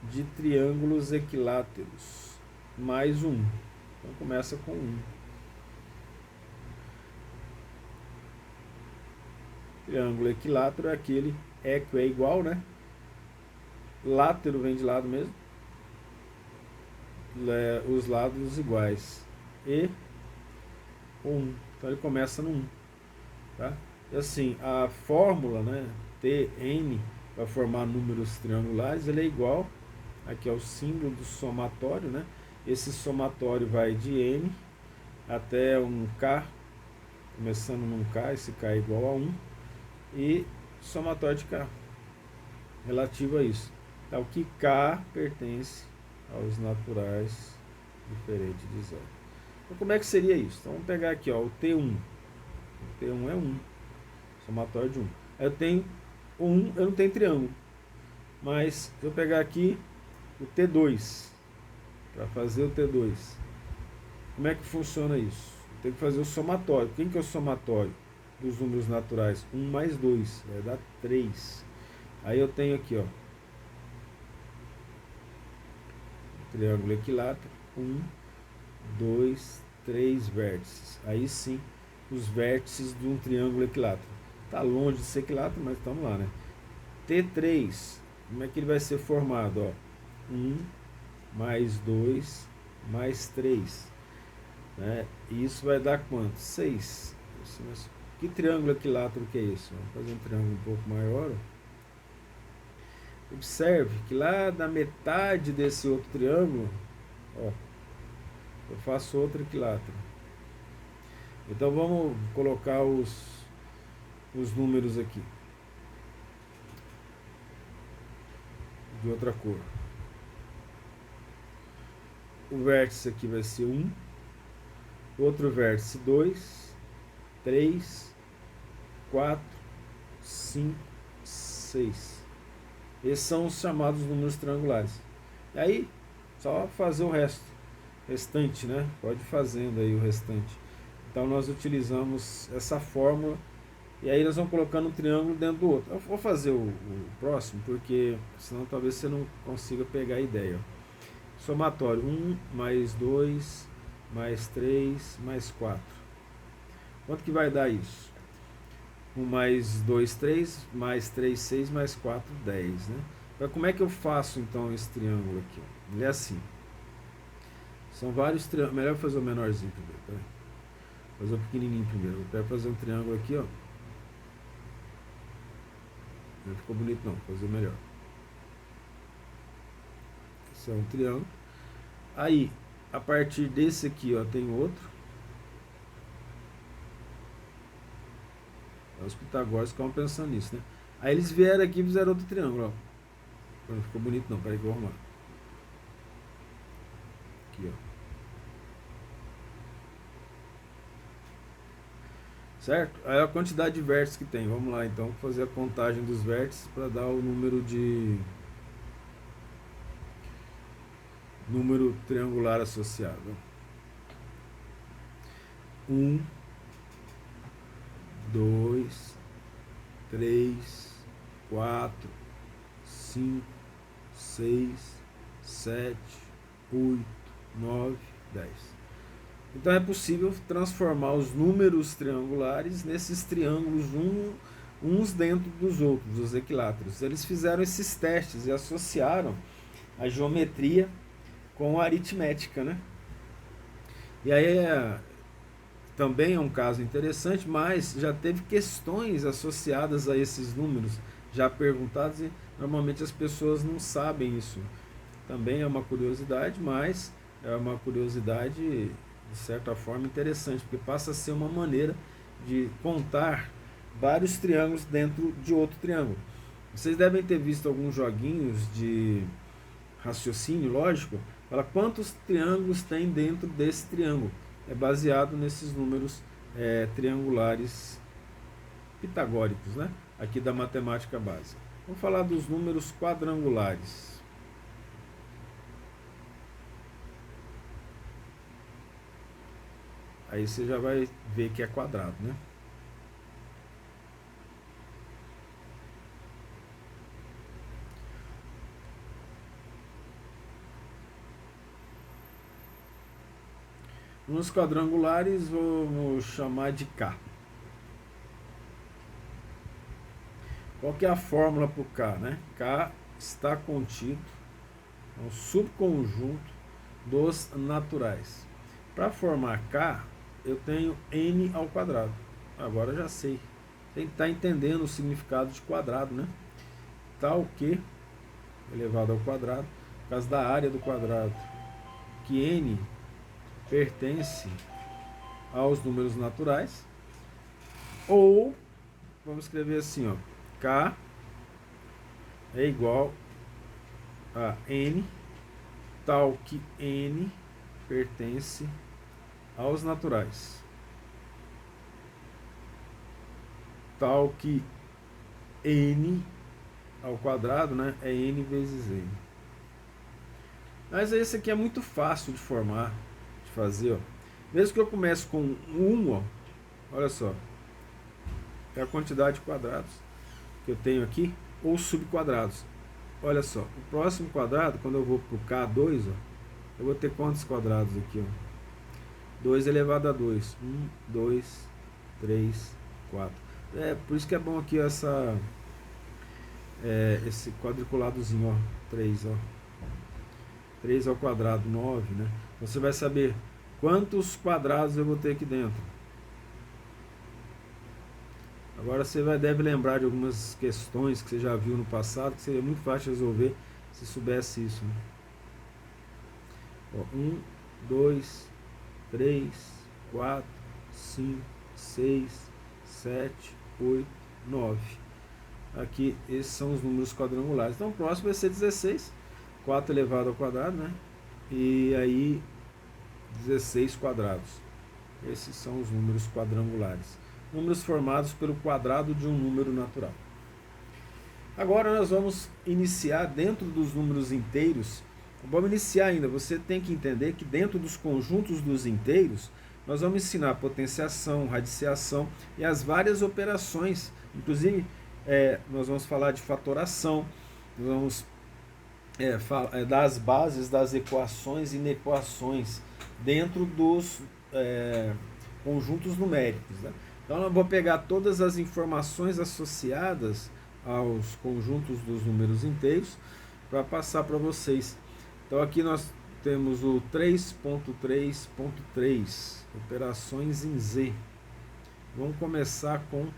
Speaker 1: de triângulos equiláteros mais um. Então começa com 1. Triângulo equilátero é aquele equi é igual, né? Látero vem de lado mesmo. Os lados iguais. E 1. Então ele começa no 1. Tá? E assim, a fórmula, né, Tn, para formar números triangulares, ele é igual, aqui é o símbolo do somatório, né? Esse somatório vai de n até um k, começando num k, esse k é igual a 1, e somatório de k, relativo a isso. Então, que k pertence aos naturais diferente de zero. Então, como é que seria isso? Então, vamos pegar aqui, ó, o T1. O T1 é 1, somatório de 1. Aí eu tenho 1, eu não tenho triângulo. Mas, se eu pegar aqui o T2, para fazer o T2, como é que funciona isso? Eu tenho que fazer o somatório. Quem que é o somatório dos números naturais? 1 mais 2, vai dar 3. Aí eu tenho aqui, ó, triângulo equilátero, 1, 2, 3 vértices. Aí sim, os vértices de um triângulo equilátero. Está longe de ser equilátero, mas estamos lá, né? T3, como é que ele vai ser formado? Ó, 1 mais 2 mais 3. Né? E isso vai dar quanto? 6. Que triângulo equilátero que é esse? Vamos fazer um triângulo um pouco maior. Observe que lá na metade desse outro triângulo, ó, eu faço outro equilátero. Então vamos colocar os números aqui de outra cor. O vértice aqui vai ser 1, outro vértice 2, 3, 4, 5, 6. Esses são os chamados números triangulares. E aí, só fazer o restante, né? Pode ir fazendo aí o restante. Então nós utilizamos essa fórmula e aí nós vamos colocando um triângulo dentro do outro. Eu vou fazer o próximo, porque senão talvez você não consiga pegar a ideia. Somatório 1 mais 2 mais 3 mais 4. Quanto que vai dar isso? 1 mais 2, 3, mais 3, 6, mais 4, 10, né? Então, como é que eu faço então esse triângulo aqui? Ele é assim. São vários triângulos. Melhor fazer o menorzinho primeiro, tá? Fazer o pequenininho primeiro. Eu quero fazer um triângulo aqui, ó. Não ficou bonito não, vou fazer melhor. Esse é um triângulo. Aí, a partir desse aqui, ó, tem outro. Os pitagóricos ficavam pensando nisso, né? Aí eles vieram aqui e fizeram outro triângulo, ó. Não ficou bonito não, peraí que eu vou arrumar. Aqui, ó. Certo? Aí a quantidade de vértices que tem. Vamos lá então fazer a contagem dos vértices para dar o número triangular associado. 1, 2, 3, 4, 5, 6, 7, 8, 9, 10. Então é possível transformar os números triangulares nesses triângulos uns dentro dos outros, os equiláteros. Eles fizeram esses testes e associaram a geometria com a aritmética, né? E aí também é um caso interessante, mas já teve questões associadas a esses números já perguntados e normalmente as pessoas não sabem isso. Também é uma curiosidade, mas é uma curiosidade de certa forma interessante, porque passa a ser uma maneira de contar vários triângulos dentro de outro triângulo. Vocês devem ter visto alguns joguinhos de raciocínio lógico, para quantos triângulos tem dentro desse triângulo. É baseado nesses números triangulares pitagóricos, né? Aqui da matemática básica. Vamos falar dos números quadrangulares. Aí você já vai ver que é quadrado, né? Nos quadrangulares vamos chamar de K. Qual que é a fórmula para o K, né? K está contido no subconjunto dos naturais. Para formar K, eu tenho n ao quadrado. Agora eu já sei. Tem que estar entendendo o significado de quadrado, né? Tal que, elevado ao quadrado, por causa da área do quadrado, que n pertence aos números naturais. Ou, vamos escrever assim, ó, K é igual a n, tal que n pertence aos naturais. Tal que n ao quadrado, né, é n vezes n. Mas esse aqui é muito fácil de formar, de fazer, ó. Mesmo que eu comece com 1, ó, olha só, é a quantidade de quadrados que eu tenho aqui, ou subquadrados. Olha só, o próximo quadrado, quando eu vou para o K2, ó, eu vou ter quantos quadrados aqui? Ó? 2 elevado a 2. 1, 2, 3, 4. Por isso que é bom aqui esse quadriculadozinho, ó, 3, ó. 3 ao quadrado, 9, né? Você vai saber quantos quadrados eu vou ter aqui dentro. Agora você deve lembrar de algumas questões que você já viu no passado, que seria muito fácil de resolver se soubesse isso, né? Ó, 1, 2, 3, 4, 5, 6, 7, 8, 9. Aqui, esses são os números quadrangulares. Então, o próximo vai ser 16. 4 elevado ao quadrado, né? E aí, 16 quadrados. Esses são os números quadrangulares. Números formados pelo quadrado de um número natural. Agora nós vamos iniciar dentro dos números inteiros. Vamos iniciar ainda. Você tem que entender que dentro dos conjuntos dos inteiros, nós vamos ensinar potenciação, radiciação e as várias operações. Inclusive, nós vamos falar de fatoração, nós vamos dar as bases das equações e inequações dentro dos conjuntos numéricos, né? Então eu vou pegar todas as informações associadas aos conjuntos dos números inteiros para passar para vocês. Então aqui nós temos o 3.3.3, operações em Z. Vamos começar com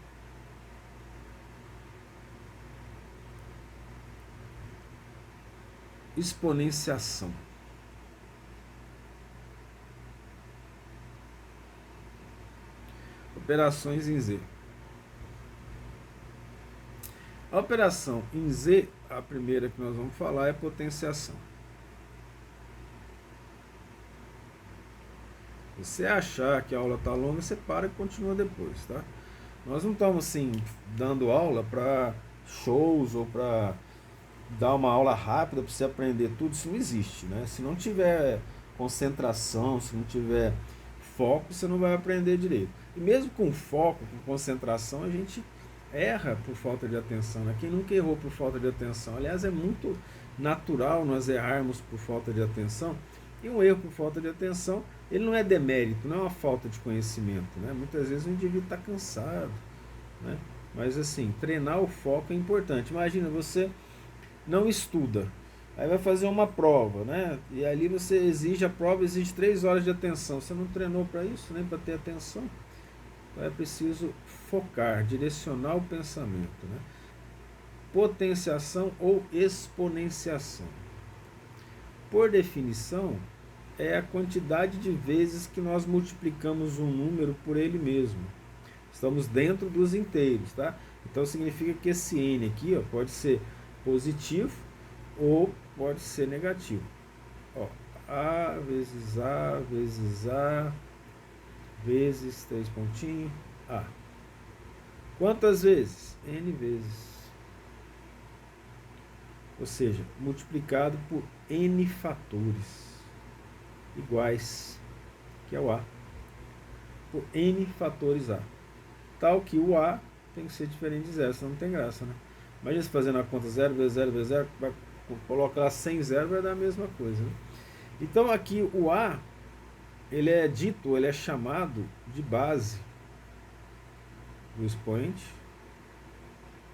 Speaker 1: exponenciação. Operações em Z. A operação em Z, a primeira que nós vamos falar é potenciação. Se você achar que a aula está longa, você para e continua depois, tá? Nós não estamos assim dando aula para shows ou para dar uma aula rápida para você aprender tudo, isso não existe, né? Se não tiver concentração, se não tiver foco, você não vai aprender direito. E mesmo com foco, com concentração, a gente erra por falta de atenção, né? Quem nunca errou por falta de atenção? Aliás, é muito natural nós errarmos por falta de atenção. E um erro por falta de atenção, ele não é demérito, não é uma falta de conhecimento, né? Muitas vezes o indivíduo está cansado, né? Mas assim, treinar o foco é importante. Imagina, você não estuda, aí vai fazer uma prova, né? E ali você exige, a prova exige 3 horas de atenção. Você não treinou para isso, nem para ter atenção. Então é preciso focar, direcionar o pensamento, né? Potenciação ou exponenciação. Por definição, é a quantidade de vezes que nós multiplicamos um número por ele mesmo. Estamos dentro dos inteiros, tá? Então significa que esse n aqui, ó, pode ser positivo ou pode ser negativo. Ó, a vezes 3 pontinhos a. Quantas vezes? N vezes. Ou seja, multiplicado por n fatores iguais, que é o a, por n fatores a. Tal que o a tem que ser diferente de zero, senão não tem graça, né? Imagina você fazendo a conta 0 vezes 0 vezes 0, vai colocar 100 zero, vai dar a mesma coisa, né? Então aqui o a, ele é dito, ele é chamado de base do expoente,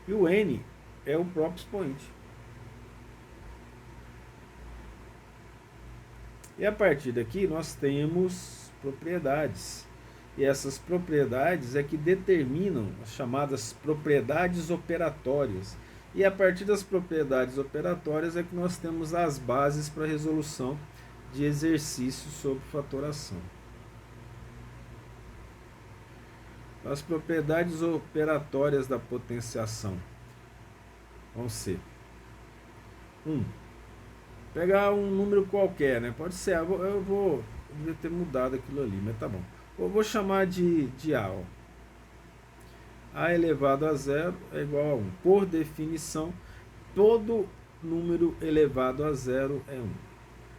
Speaker 1: e o n é o próprio expoente. E a partir daqui nós temos propriedades. E essas propriedades é que determinam as chamadas propriedades operatórias. E a partir das propriedades operatórias é que nós temos as bases para a resolução de exercícios sobre fatoração. As propriedades operatórias da potenciação vão ser: pegar um número qualquer, né? Pode ser, eu devia ter mudado aquilo ali, mas tá bom. Eu vou chamar de A. Ó. A elevado a zero é igual a 1. Por definição, todo número elevado a zero é 1.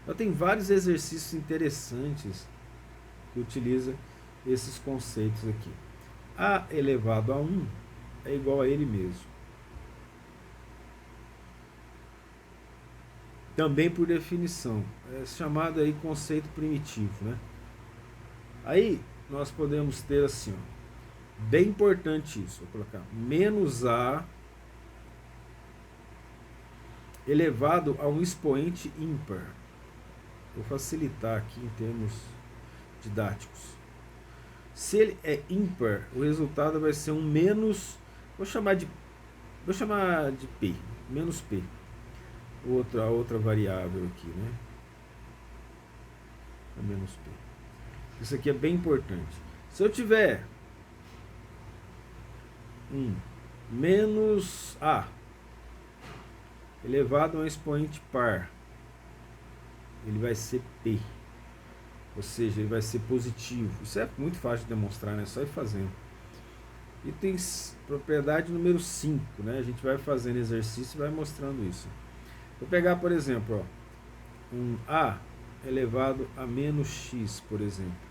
Speaker 1: Então, tem vários exercícios interessantes que utilizam esses conceitos aqui. A elevado a 1 é igual a ele mesmo. Também por definição. É chamado aí conceito primitivo, né? Aí nós podemos ter assim, ó, bem importante isso, vou colocar menos a elevado a um expoente ímpar. Vou facilitar aqui em termos didáticos. Se ele é ímpar, o resultado vai ser um menos, vou chamar de P, menos P. A outra variável aqui, né? É menos P. Isso aqui é bem importante. Se eu tiver menos A elevado a um expoente par, ele vai ser P. Ou seja, ele vai ser positivo. Isso é muito fácil de demonstrar, né? É só ir fazendo. E tem propriedade número 5, né? A gente vai fazendo exercício e vai mostrando isso. Vou pegar, por exemplo, ó, um A elevado a menos x, por exemplo.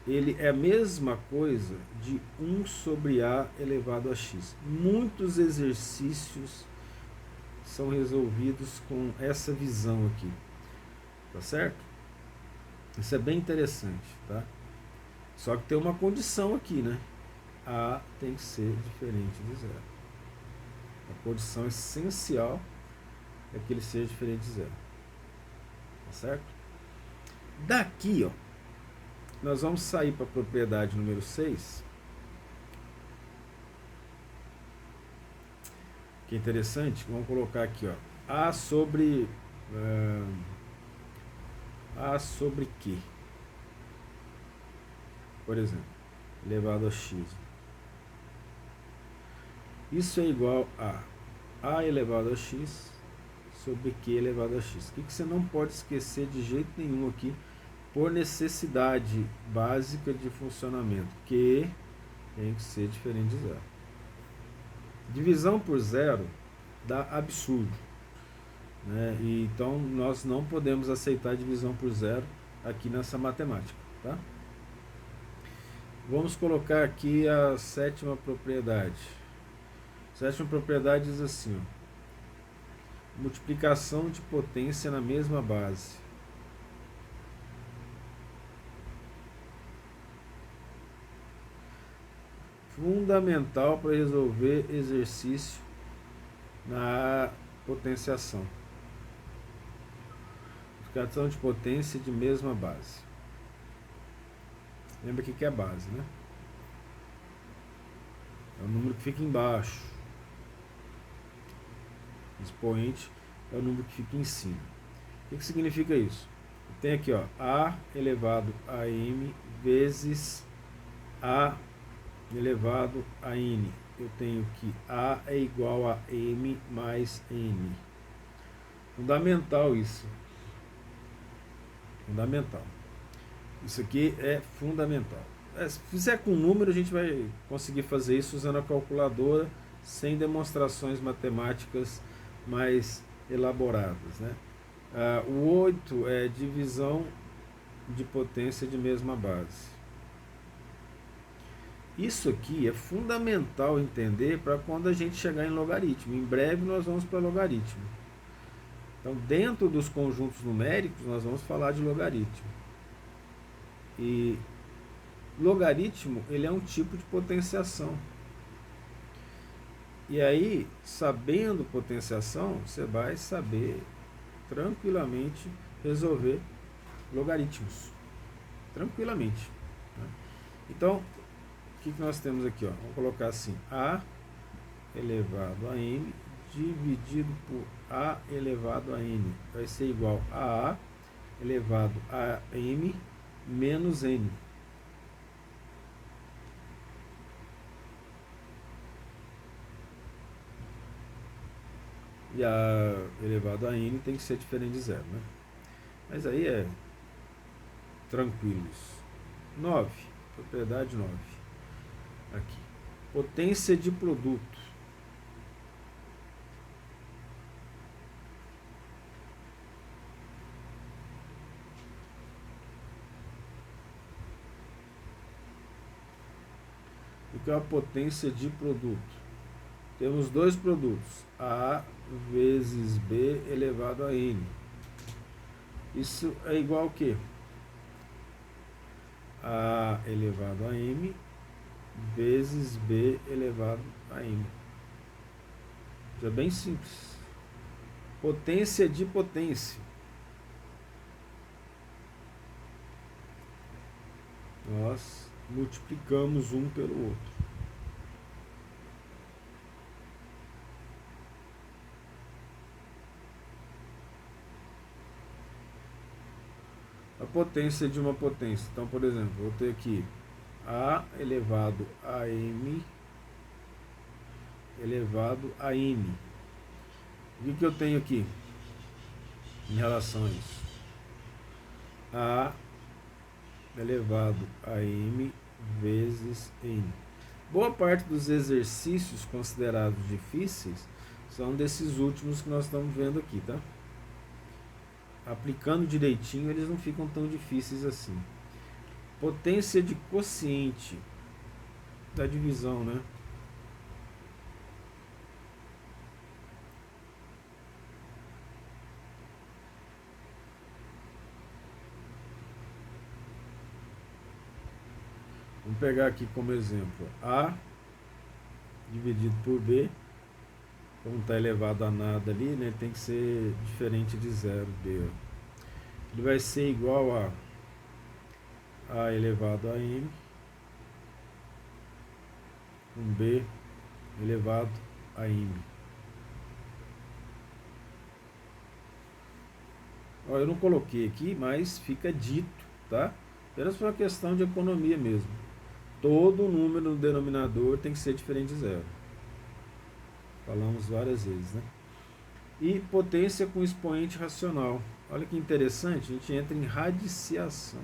Speaker 1: Ele é a mesma coisa de 1 sobre A elevado a x. Muitos exercícios são resolvidos com essa visão aqui. Tá certo? Isso é bem interessante, tá? Só que tem uma condição aqui, né? A tem que ser diferente de zero. A condição essencial é que ele seja diferente de zero. Tá certo? Daqui, ó, nós vamos sair para a propriedade número 6. Que é interessante, vamos colocar aqui, ó, A sobre Q, por exemplo, elevado a x. Isso é igual a A elevado a x sobre Q elevado a x. O que você não pode esquecer de jeito nenhum aqui, por necessidade básica de funcionamento? Q tem que ser diferente de zero. Divisão por zero dá absurdo, né? E então nós não podemos aceitar divisão por zero aqui nessa matemática, tá? Vamos colocar aqui a sétima propriedade. A sétima propriedade diz assim, ó, multiplicação de potência na mesma base. Fundamental para resolver exercício na potenciação. Multiplicação de potência de mesma base. Lembra que é base, né? É o número que fica embaixo. Expoente é o número que fica em cima. O que significa isso? Tem aqui, ó, A elevado a M vezes A elevado a N. Eu tenho que A é igual a M mais N. Fundamental isso. Fundamental. Isso aqui é fundamental. Se fizer com número, a gente vai conseguir fazer isso usando a calculadora, sem demonstrações matemáticas mais elaboradas, né? O 8 é divisão de potência de mesma base. Isso aqui é fundamental entender para quando a gente chegar em logaritmo. Em breve nós vamos para logaritmo. Então, dentro dos conjuntos numéricos, nós vamos falar de logaritmo. E logaritmo, ele é um tipo de potenciação. E aí, sabendo potenciação, você vai saber tranquilamente resolver logaritmos. Tranquilamente, né? Então, o que nós temos aqui? Ó? Vamos colocar assim, A elevado a M dividido por A elevado a N. Vai ser igual a A elevado a M menos N. E A elevado a N tem que ser diferente de zero, né? Mas aí é tranquilo isso. 9, propriedade 9. Aqui, potência de produto. O que é a potência de produto? Temos dois produtos, A vezes B elevado a N. Isso é igual a quê? A elevado a M vezes B elevado a M. Isso é bem simples. Potência de potência. Nós multiplicamos um pelo outro. A potência de uma potência. Então, por exemplo, vou ter aqui A elevado a M elevado a N. O que eu tenho aqui em relação a isso? A elevado a M vezes N. Boa parte dos exercícios considerados difíceis são desses últimos que nós estamos vendo aqui, tá? Aplicando direitinho, eles não ficam tão difíceis assim. Potência de quociente da divisão, né? Vamos pegar aqui como exemplo A dividido por B. Como está elevado a nada ali, né, tem que ser diferente de zero, B. Ele vai ser igual a elevado a M com B elevado a M. Ó, eu não coloquei aqui, mas fica dito, tá? Apenas por uma questão de economia mesmo. Todo número no denominador tem que ser diferente de zero. Falamos várias vezes, né? E potência com expoente racional. Olha que interessante, a gente entra em radiciação.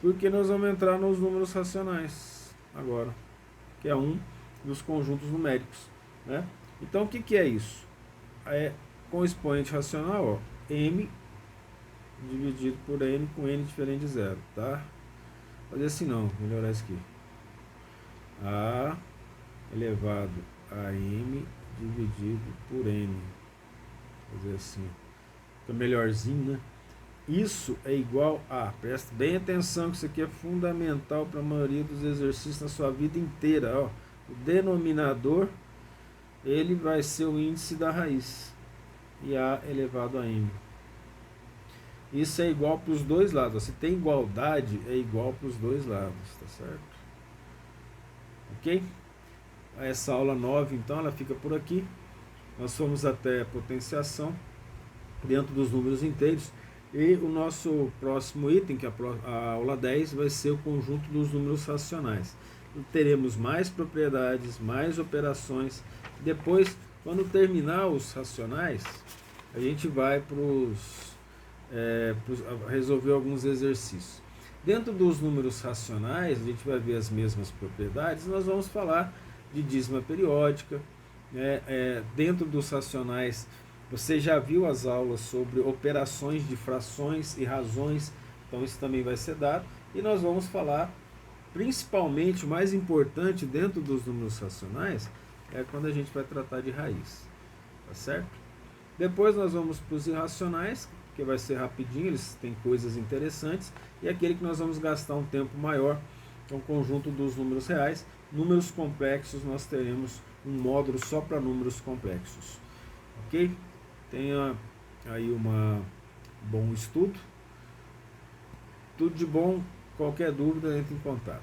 Speaker 1: Porque nós vamos entrar nos números racionais agora, que é um dos conjuntos numéricos, né? Então o que é isso? É com expoente racional, ó, m dividido por n com n diferente de zero, tá? Fazer assim não, melhorar isso aqui. A elevado a m dividido por n. Fazer assim. Fica melhorzinho, né? Isso é igual a, presta bem atenção que isso aqui é fundamental para a maioria dos exercícios na sua vida inteira, ó. O denominador, ele vai ser o índice da raiz, e a elevado a m. Isso é igual para os dois lados. Se tem igualdade, é igual para os dois lados, tá certo? Ok? Essa aula 9, então, ela fica por aqui. Nós fomos até potenciação dentro dos números inteiros. E o nosso próximo item, que é a aula 10, vai ser o conjunto dos números racionais. E teremos mais propriedades, mais operações. Depois, quando terminar os racionais, a gente vai resolver alguns exercícios. Dentro dos números racionais, a gente vai ver as mesmas propriedades. Nós vamos falar de dízima periódica. Dentro dos racionais, você já viu as aulas sobre operações de frações e razões, então isso também vai ser dado. E nós vamos falar, principalmente, o mais importante dentro dos números racionais, é quando a gente vai tratar de raiz, tá certo? Depois nós vamos para os irracionais, que vai ser rapidinho, eles têm coisas interessantes, e aquele que nós vamos gastar um tempo maior, é o conjunto dos números reais. Números complexos, nós teremos um módulo só para números complexos, ok? Tenha aí bom estudo. Tudo de bom. Qualquer dúvida, entre em contato.